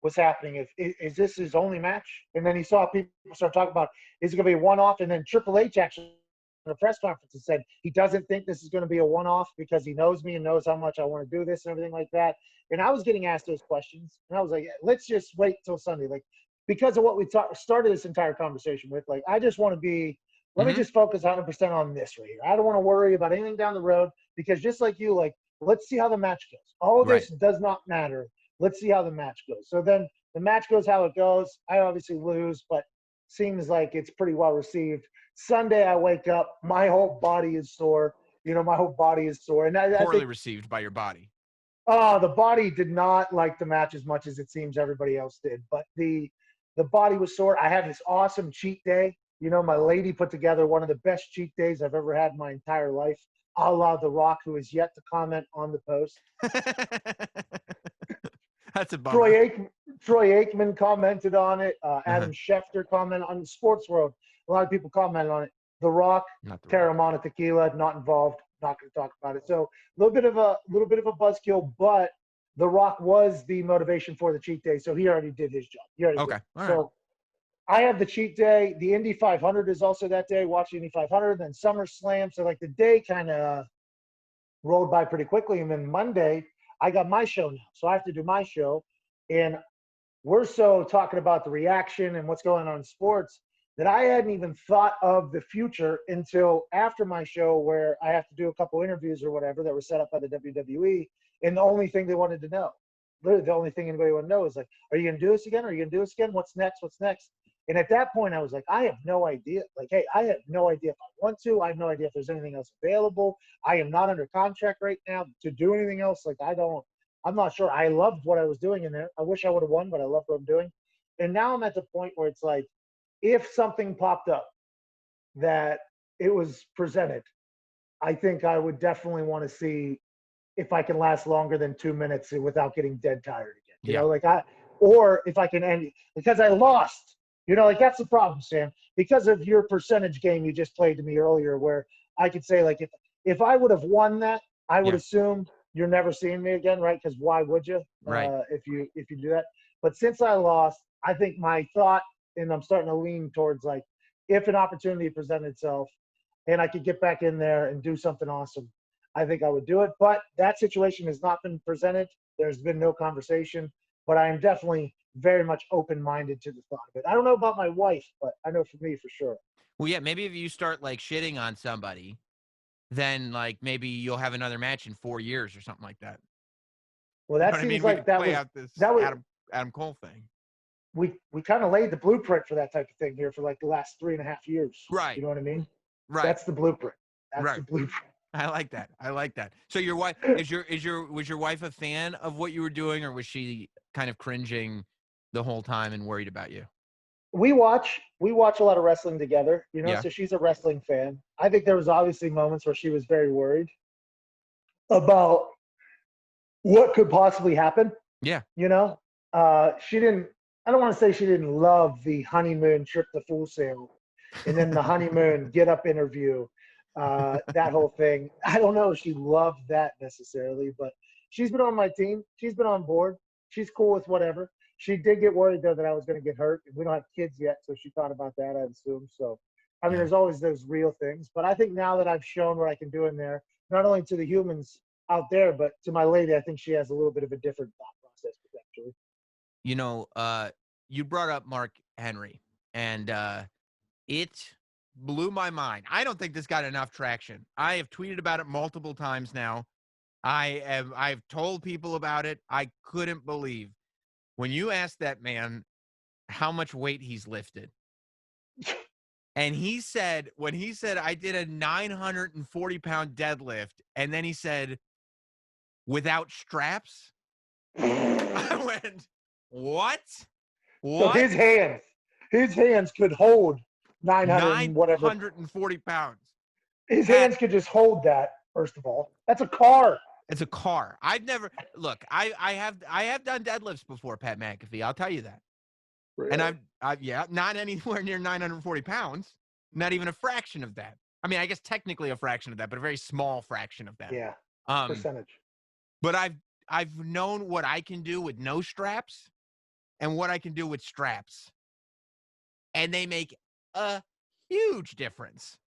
was happening. Is this his only match? And then he saw people start talking about, is it going to be a one-off? And then Triple H actually in a press conference and said he doesn't think this is going to be a one-off because he knows me and knows how much I want to do this and everything like that. And I was getting asked those questions, and I was like, let's just wait till Sunday. Like, because of what we started this entire conversation with, like, I just want to be, let me just focus 100% on this right here. I don't want to worry about anything down the road, because just like you, like, let's see how the match goes. All of this does not matter. Let's see how the match goes. So then the match goes how it goes. I obviously lose, but seems like it's pretty well received. Sunday, I wake up, my whole body is sore. You know, my whole body is sore. And poorly received by your body. The body did not like the match as much as it seems everybody else did. But the body was sore. I had this awesome cheat day. You know, my lady put together one of the best cheat days I've ever had in my entire life, a la The Rock, who is yet to comment on the post. That's a bummer. Troy Aikman commented on it. Adam Schefter commented on the Sports World. A lot of people commented on it. The Rock, Terramana Tequila, not involved. Not going to talk about it. So a little bit of a buzzkill, but The Rock was the motivation for the cheat day, so he already did his job. Okay. All right. So I have the cheat day. The Indy 500 is also that day. Watch Indy 500, then SummerSlam. So like the day kind of rolled by pretty quickly, and then Monday I got my show now, so I have to do my show, and we're so talking about the reaction and what's going on in sports that I hadn't even thought of the future until after my show, where I have to do a couple interviews or whatever that were set up by the WWE. And the only thing they wanted to know, literally the only thing anybody wanted to know is like, are you going to do this again? Are you going to do this again? What's next? What's next? And at that point, I was like, I have no idea. Like, hey, I have no idea if I want to. I have no idea if there's anything else available. I am not under contract right now to do anything else. Like, I'm not sure. I loved what I was doing in there. I wish I would have won, but I love what I'm doing. And now I'm at the point where it's like, if something popped up that it was presented, I think I would definitely want to see if I can last longer than 2 minutes without getting dead tired again. You know, like or if I can end because I lost. You know, like that's the problem, Sam. Because of your percentage game you just played to me earlier, where I could say like if I would have won that, I would assume you're never seeing me again, right? Because why would you? Right. If you do that. But since I lost, I think my thought, and I'm starting to lean towards like, if an opportunity presented itself, and I could get back in there and do something awesome, I think I would do it. But that situation has not been presented. There's been no conversation. But I am definitely very much open-minded to the thought of it. I don't know about my wife, but I know for me for sure. Well, yeah, maybe if you start like shitting on somebody, then like maybe you'll have another match in 4 years or something like that. Well, that seems like that was out this Adam Cole thing. We kind of laid the blueprint for that type of thing here for like the last 3.5 years. Right. You know what I mean? Right. That's the blueprint. That's the Right. blueprint. I like that. I like that. So your wife was your wife a fan of what you were doing, or was she kind of cringing the whole time and worried about you? We watch a lot of wrestling together, you know, Yeah. so she's a wrestling fan. I think there was obviously moments where she was very worried about what could possibly happen. Yeah. You know, I don't want to say she didn't love the honeymoon trip to Full Sail and then the honeymoon get up interview, that whole thing. I don't know if she loved that necessarily, but she's been on my team. She's been on board. She's cool with whatever. She did get worried though that I was going to get hurt. We don't have kids yet, so she thought about that, I assume. So, I mean, there's always those real things. But I think now that I've shown what I can do in there, not only to the humans out there, but to my lady, I think she has a little bit of a different thought process potentially. You know, you brought up Mark Henry, and it blew my mind. I don't think this got enough traction. I have tweeted about it multiple times now. I've told people about it. I couldn't believe when you asked that man how much weight he's lifted. And when he said, I did a 940-pound deadlift, and then he said, without straps, I went, what? So his hands could hold 940 pounds. His hands could just hold that, first of all. That's a car. It's a car. I've never look. I have done deadlifts before, Pat McAfee. I'll tell you that. Really? And I've not anywhere near 940 pounds. Not even a fraction of that. I mean, I guess technically a fraction of that, but a very small fraction of that. Yeah. Percentage. But I've known what I can do with no straps and what I can do with straps, and they make a huge difference.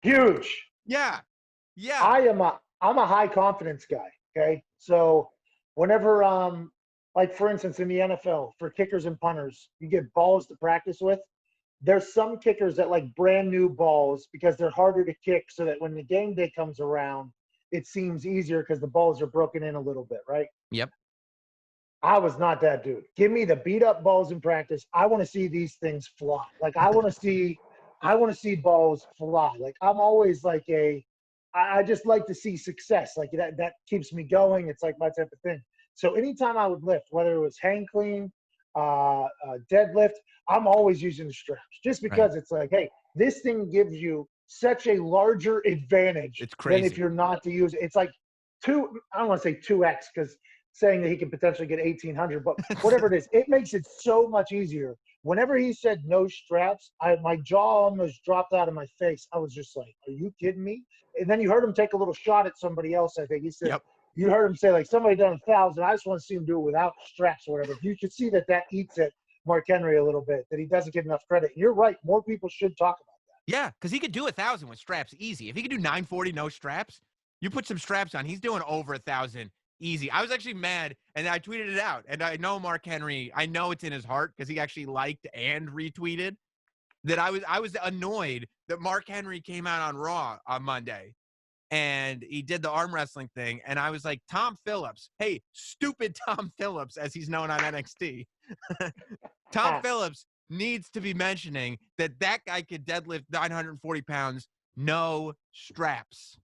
Huge. Yeah. Yeah. I'm a high confidence guy. Okay. So whenever, like for instance, in the NFL for kickers and punters, you get balls to practice with. There's some kickers that like brand new balls because they're harder to kick so that when the game day comes around, it seems easier because the balls are broken in a little bit. Right. Yep. I was not that dude. Give me the beat up balls in practice. I want to see these things fly. Like I want to see balls fly. Like I'm always like I just like to see success. Like that keeps me going. It's like my type of thing. So anytime I would lift, whether it was hang clean, deadlift, I'm always using the straps just because It's like, hey, this thing gives you such a larger advantage it's crazy. than if you're not to use it. It's like I don't want to say 2x because saying that he can potentially get 1,800, but whatever it is, it makes it so much easier. Whenever he said no straps, my jaw almost dropped out of my face. I was just like, are you kidding me? And then you heard him take a little shot at somebody else, I think. He said, You heard him say, like, somebody done 1,000. I just want to see him do it without straps or whatever. You could see that eats at Mark Henry a little bit, that he doesn't get enough credit. You're right. More people should talk about that. Yeah, because he could do 1,000 with straps easy. If he could do 940 no straps, you put some straps on, he's doing over 1,000 easy. I was actually mad, and I tweeted it out. And I know Mark Henry, I know it's in his heart because he actually liked and retweeted that I was annoyed that Mark Henry came out on Raw on Monday and he did the arm wrestling thing. And I was like, Tom Phillips, hey, stupid Tom Phillips, as he's known on NXT. Tom Phillips needs to be mentioning that guy could deadlift 940 pounds, no straps.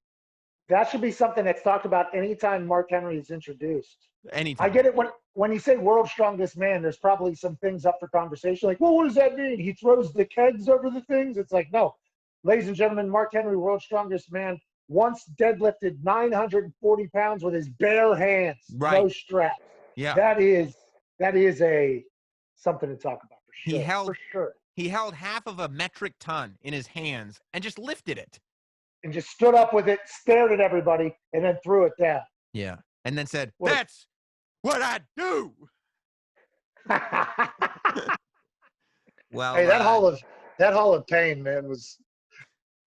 That should be something that's talked about anytime Mark Henry is introduced. Anytime. I get it when you say world's strongest man, there's probably some things up for conversation. Like, well, what does that mean? He throws the kegs over the things? It's like, no. Ladies and gentlemen, Mark Henry, world's strongest man, once deadlifted 940 pounds with his bare hands, no straps. Yeah. That is that is something to talk about for sure. For sure. He held half of a metric ton in his hands and just lifted it. And just stood up with it, stared at everybody, and then threw it down. Yeah. And then said, "That's what I do." Well, hey, that Hall of Pain, man, was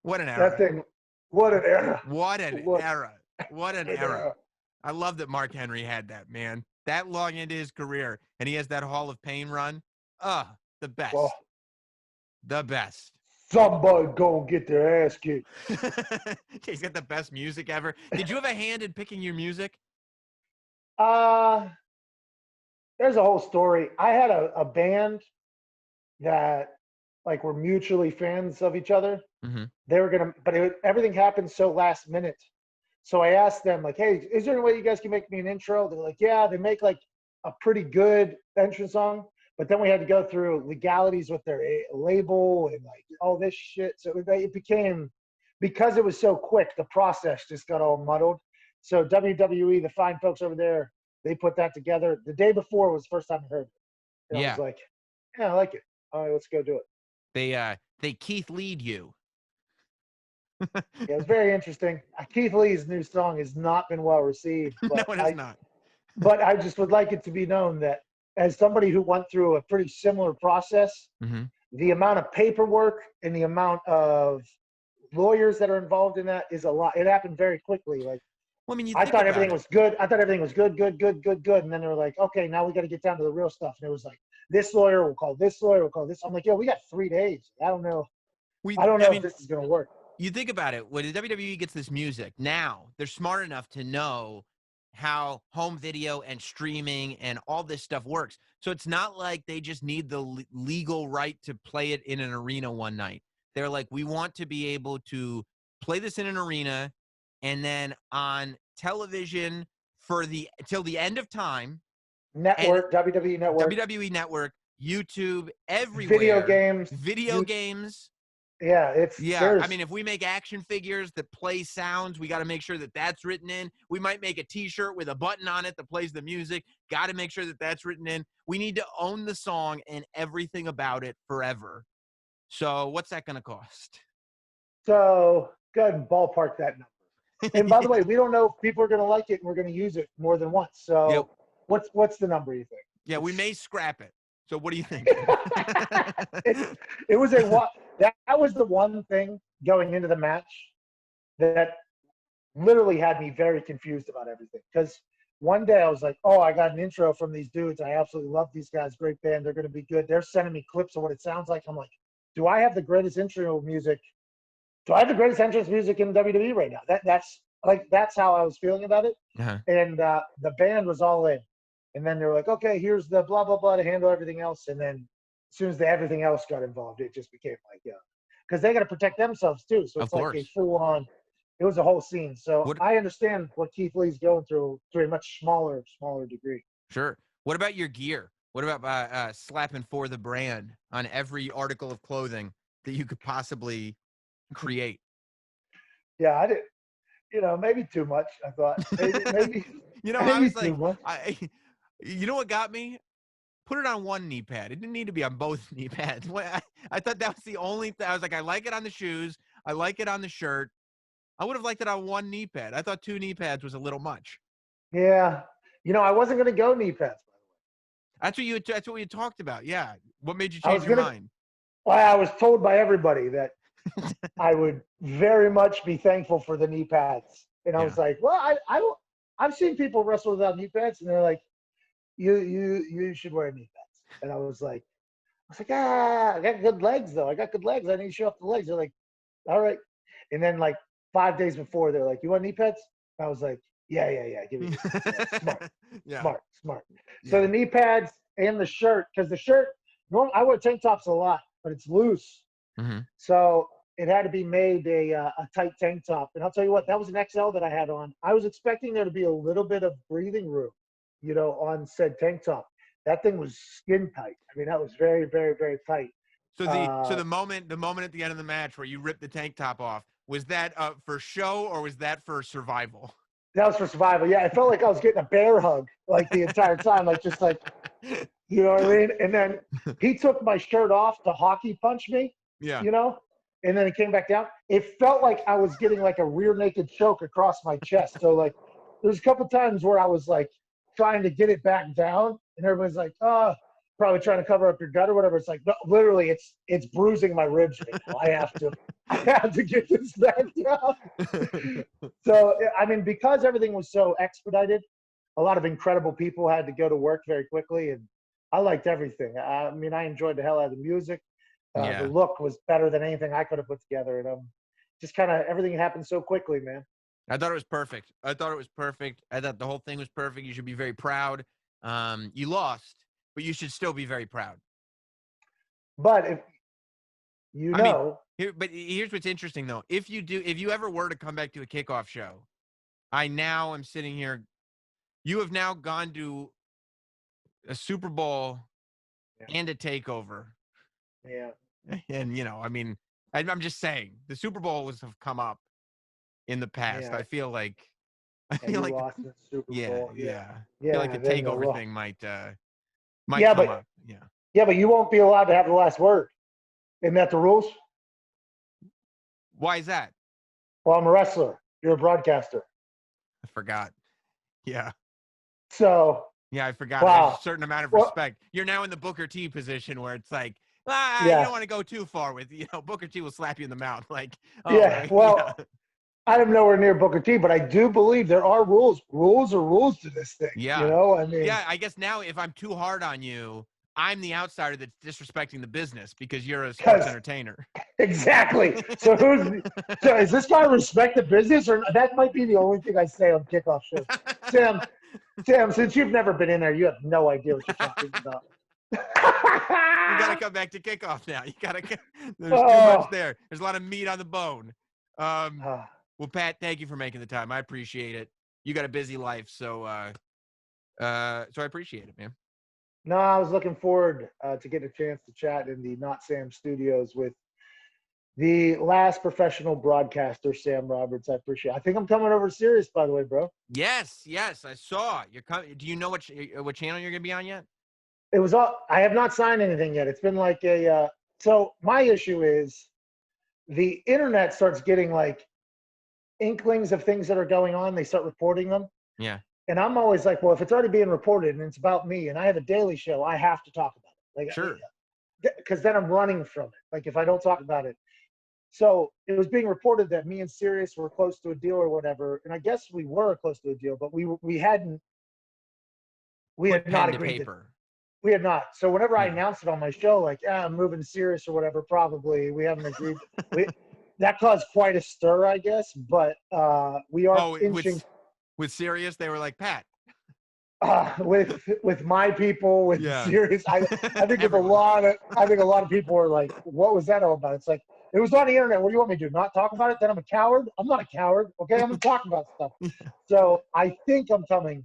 what an era. That thing. What an era. What an era. What an era. I love that Mark Henry had that, man. That long into his career, and he has that Hall of Pain run. The best. Well, the best. Somebody go get their ass kicked. He's got the best music ever. Did you have a hand in picking your music? There's a whole story. I had a band that like were mutually fans of each other. Mm-hmm. They were gonna, but everything happened so last minute. So I asked them, like, "Hey, is there any way you guys can make me an intro?" They're like, "Yeah." They make like a pretty good entrance song, but then we had to go through legalities with their label and like all this shit. So it became, because it was so quick, the process just got all muddled. So WWE, the fine folks over there, they put that together. The day before was the first time I heard it. And I was like, "Yeah, I like it. All right, let's go do it." They Keith Lead you. Yeah, it was very interesting. Keith Lee's new song has not been well received. But no, it has not. But I just would like it to be known that as somebody who went through a pretty similar process, mm-hmm. the amount of paperwork and the amount of lawyers that are involved in that is a lot. It happened very quickly. Like, well, I mean, I thought everything was good. I thought everything was good. And then they were like, "Okay, now we got to get down to the real stuff." And it was like, this lawyer will call this lawyer, will call this. I'm like, "Yo, we got 3 days. I don't know. If this is going to work." You think about it, when the WWE gets this music, now they're smart enough to know how home video and streaming and all this stuff works. So it's not like they just need the legal right to play it in an arena one night. They're like, we want to be able to play this in an arena and then on television till the end of time. Network, WWE Network. WWE Network, YouTube, everywhere. Video games. Yeah, I mean, if we make action figures that play sounds, we got to make sure that that's written in. We might make a T-shirt with a button on it that plays the music. Got to make sure that that's written in. We need to own the song and everything about it forever. So what's that going to cost? So go ahead and ballpark that number. And by the way, we don't know if people are going to like it and we're going to use it more than once. So what's the number you think? Yeah, we may scrap it. So what do you think? It was that was the one thing going into the match that literally had me very confused about everything. Because one day I was like, "Oh, I got an intro from these dudes. I absolutely love these guys. Great band. They're going to be good." They're sending me clips of what it sounds like. I'm like, "Do I have the greatest intro music? Do I have the greatest entrance music in WWE right now?" That's how I was feeling about it. Uh-huh. And the band was all in. And then they were like, "Okay, here's the blah, blah, blah to handle everything else." And then as soon as everything else got involved, it just became like, because they got to protect themselves too. So it's like a full-on, it was a whole scene. So I understand what Keith Lee's going through to a much smaller degree. Sure. What about your gear? What about slapping "For the Brand" on every article of clothing that you could possibly create? Yeah, I did. Maybe too much. I thought maybe. I was like, you know what got me? Put it on one knee pad. It didn't need to be on both knee pads. I thought that was the only thing. I was like, I like it on the shoes. I like it on the shirt. I would have liked it on one knee pad. I thought 2 knee pads was a little much. Yeah. I wasn't going to go knee pads, by the way. That's what we had talked about. Yeah. What made you change your mind? Well, I was told by everybody that I would very much be thankful for the knee pads. And I was like, well, I've seen people wrestle without knee pads, and they're like, you should wear knee pads. And I was like, I got good legs though. I got good legs. I need to show off the legs. They're like, all right. And then like 5 days before, they're like, you want knee pads? And I was like, yeah. Give me smart. Smart. Yeah. So the knee pads and the shirt, because the shirt, I wear tank tops a lot, but it's loose. Mm-hmm. So it had to be made a tight tank top. And I'll tell you what, that was an XL that I had on. I was expecting there to be a little bit of breathing room, on said tank top. That thing was skin tight. I mean, that was very, very, very tight. So the moment at the end of the match where you ripped the tank top off, was that for show or was that for survival? That was for survival. Yeah, I felt like I was getting a bear hug like the entire time, like just like You know what I mean? And then he took my shirt off to hockey punch me, Yeah. you know? And then it came back down. It felt like I was getting like a rear naked choke across my chest. So like there's a couple times where I was like trying to get it back down and everybody's like, oh, probably trying to cover up your gut or whatever. It's like, no, literally it's bruising my ribs right now. I have to get this back down. So, I mean, because everything was so expedited, a lot of incredible people had to go to work very quickly, and I liked everything. I mean, I enjoyed the hell out of the music. The look was better than anything I could have put together, and just kind of everything happened so quickly, man. I thought it was perfect. I thought the whole thing was perfect. You should be very proud. You lost, but you should still be very proud. But if here's what's interesting though. If you ever were to come back to a kickoff show, I now am sitting here. You have now gone to a Super Bowl and a TakeOver. Yeah. And I mean, I'm just saying the Super Bowl have come up in the past. Yeah. I feel like you lost in the Super Bowl. Yeah. I feel like the TakeOver thing might come up. Yeah. Yeah, but you won't be allowed to have the last word. Isn't that the rules? Why is that? Well, I'm a wrestler. You're a broadcaster. I forgot. Yeah. So. Yeah, I forgot. Wow. There's a certain amount of respect. You're now in the Booker T position where it's like, you don't want to go too far with, Booker T will slap you in the mouth. Like, I am nowhere near Booker T, but I do believe there are rules. Rules are rules to this thing. Yeah. I mean. Yeah, I guess now if I'm too hard on you, I'm the outsider that's disrespecting the business because you're a sports entertainer. Exactly. So is this guy respect the business, or that might be the only thing I say on kickoff shows? Sam, since you've never been in there, you have no idea what you're talking about. You got to come back to kickoff now. There's too much there. There's a lot of meat on the bone. Well, Pat, thank you for making the time. I appreciate it. You got a busy life, so I appreciate it, man. No, I was looking forward to getting a chance to chat in the Notsam studios with the last professional broadcaster, Sam Roberts. I appreciate it. I think I'm coming over to Sirius, by the way, bro. Yes, I saw. You're coming. Do you know what channel you're going to be on yet? It was I have not signed anything yet. It's been like so my issue is the internet starts getting like inklings of things that are going on. They start reporting them. Yeah. And I'm always like, well, if it's already being reported and it's about me and I have a daily show, I have to talk about it. Like, sure. Because then I'm running from it. Like if I don't talk about it. So it was being reported that me and Sirius were close to a deal or whatever. And I guess we were close to a deal, but we had not agreed. We had not. So whenever I announced it on my show, like, I'm moving to Sirius or whatever, probably we haven't agreed. That caused quite a stir, I guess. But we are inching. With Sirius, they were like, Pat. With my people, with Sirius, I think there's a lot of people are like, what was that all about? It's like, it was on the internet. What do you want me to do? Not talk about it? Then I'm a coward? I'm not a coward. Okay, I'm going to talk about stuff. So I think I'm coming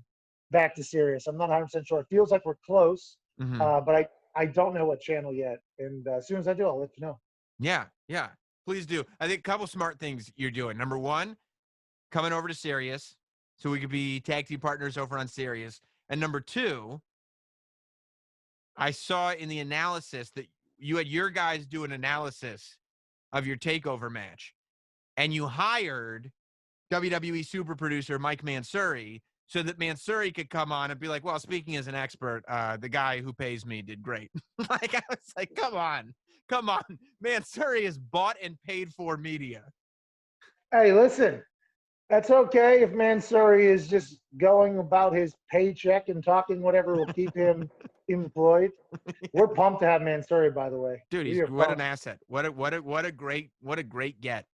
back to Sirius. I'm not 100% sure. It feels like we're close, but I don't know what channel yet. And as soon as I do, I'll let you know. Yeah. Please do. I think a couple smart things you're doing. Number one, coming over to Sirius so we could be tag team partners over on Sirius. And number two, I saw in the analysis that you had your guys do an analysis of your TakeOver match, and you hired WWE super producer Mike Mansouri so that Mansouri could come on and be like, well, speaking as an expert, the guy who pays me did great. Like, I was like, come on. Mansouri is bought and paid for media. Hey, listen, that's okay if Mansouri is just going about his paycheck and talking whatever will keep him employed. We're pumped to have Mansouri, by the way. Dude, what an asset. What a great get.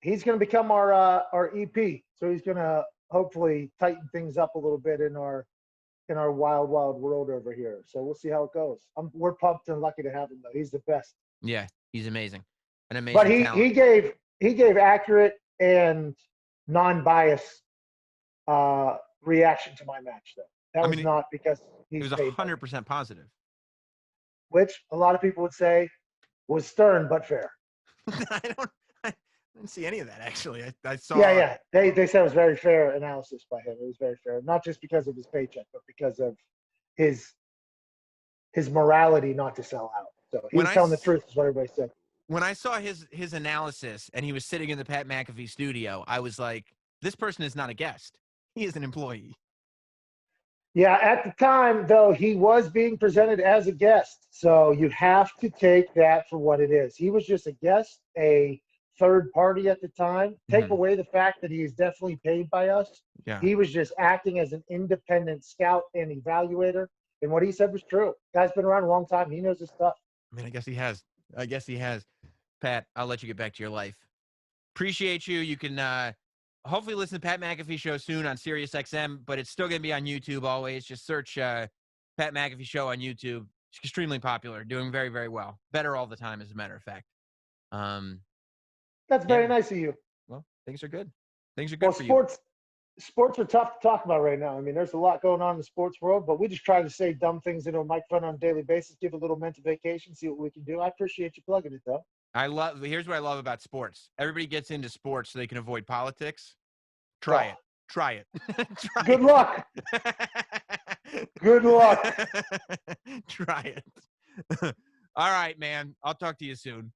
He's going to become our EP. So he's going to hopefully tighten things up a little bit in our wild world over here. So we'll see how it goes. We're pumped and lucky to have him, though. He's the best. Yeah, he's amazing. An amazing But talent. he gave accurate and non-biased reaction to my match, though. That was not because he was 100% positive. Which a lot of people would say was stern but fair. I didn't see any of that, actually. I saw. Yeah. They said it was very fair analysis by him. It was very fair, not just because of his paycheck, but because of his morality not to sell out. So he When was I telling the s- truth, is what everybody said. When I saw his analysis and he was sitting in the Pat McAfee studio, I was like, this person is not a guest. He is an employee. Yeah, at the time, though, he was being presented as a guest. So you have to take that for what it is. He was just a guest, a third party at the time. Take Mhm. away the fact that he is definitely paid by us. Yeah. He was just acting as an independent scout and evaluator. And what he said was true. Guy's been around a long time. He knows his stuff. I mean, I guess he has. Pat, I'll let you get back to your life. Appreciate you. You can hopefully listen to Pat McAfee show soon on Sirius XM, but it's still going to be on YouTube always. Just search Pat McAfee show on YouTube. It's extremely popular, doing very, very well. Better all the time, as a matter of fact. That's very Yeah. nice of you. Well, things are good. Things are good Well, for you. sports are tough to talk about right now. I mean, there's a lot going on in the sports world, but we just try to say dumb things into a microphone on a daily basis, give a little mental vacation, see what we can do. I appreciate you plugging it, though. Here's what I love about sports. Everybody gets into sports so they can avoid politics. Try it. Try it. Good luck. Good luck. Try it. All right, man. I'll talk to you soon.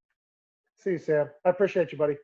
See you, Sam. I appreciate you, buddy.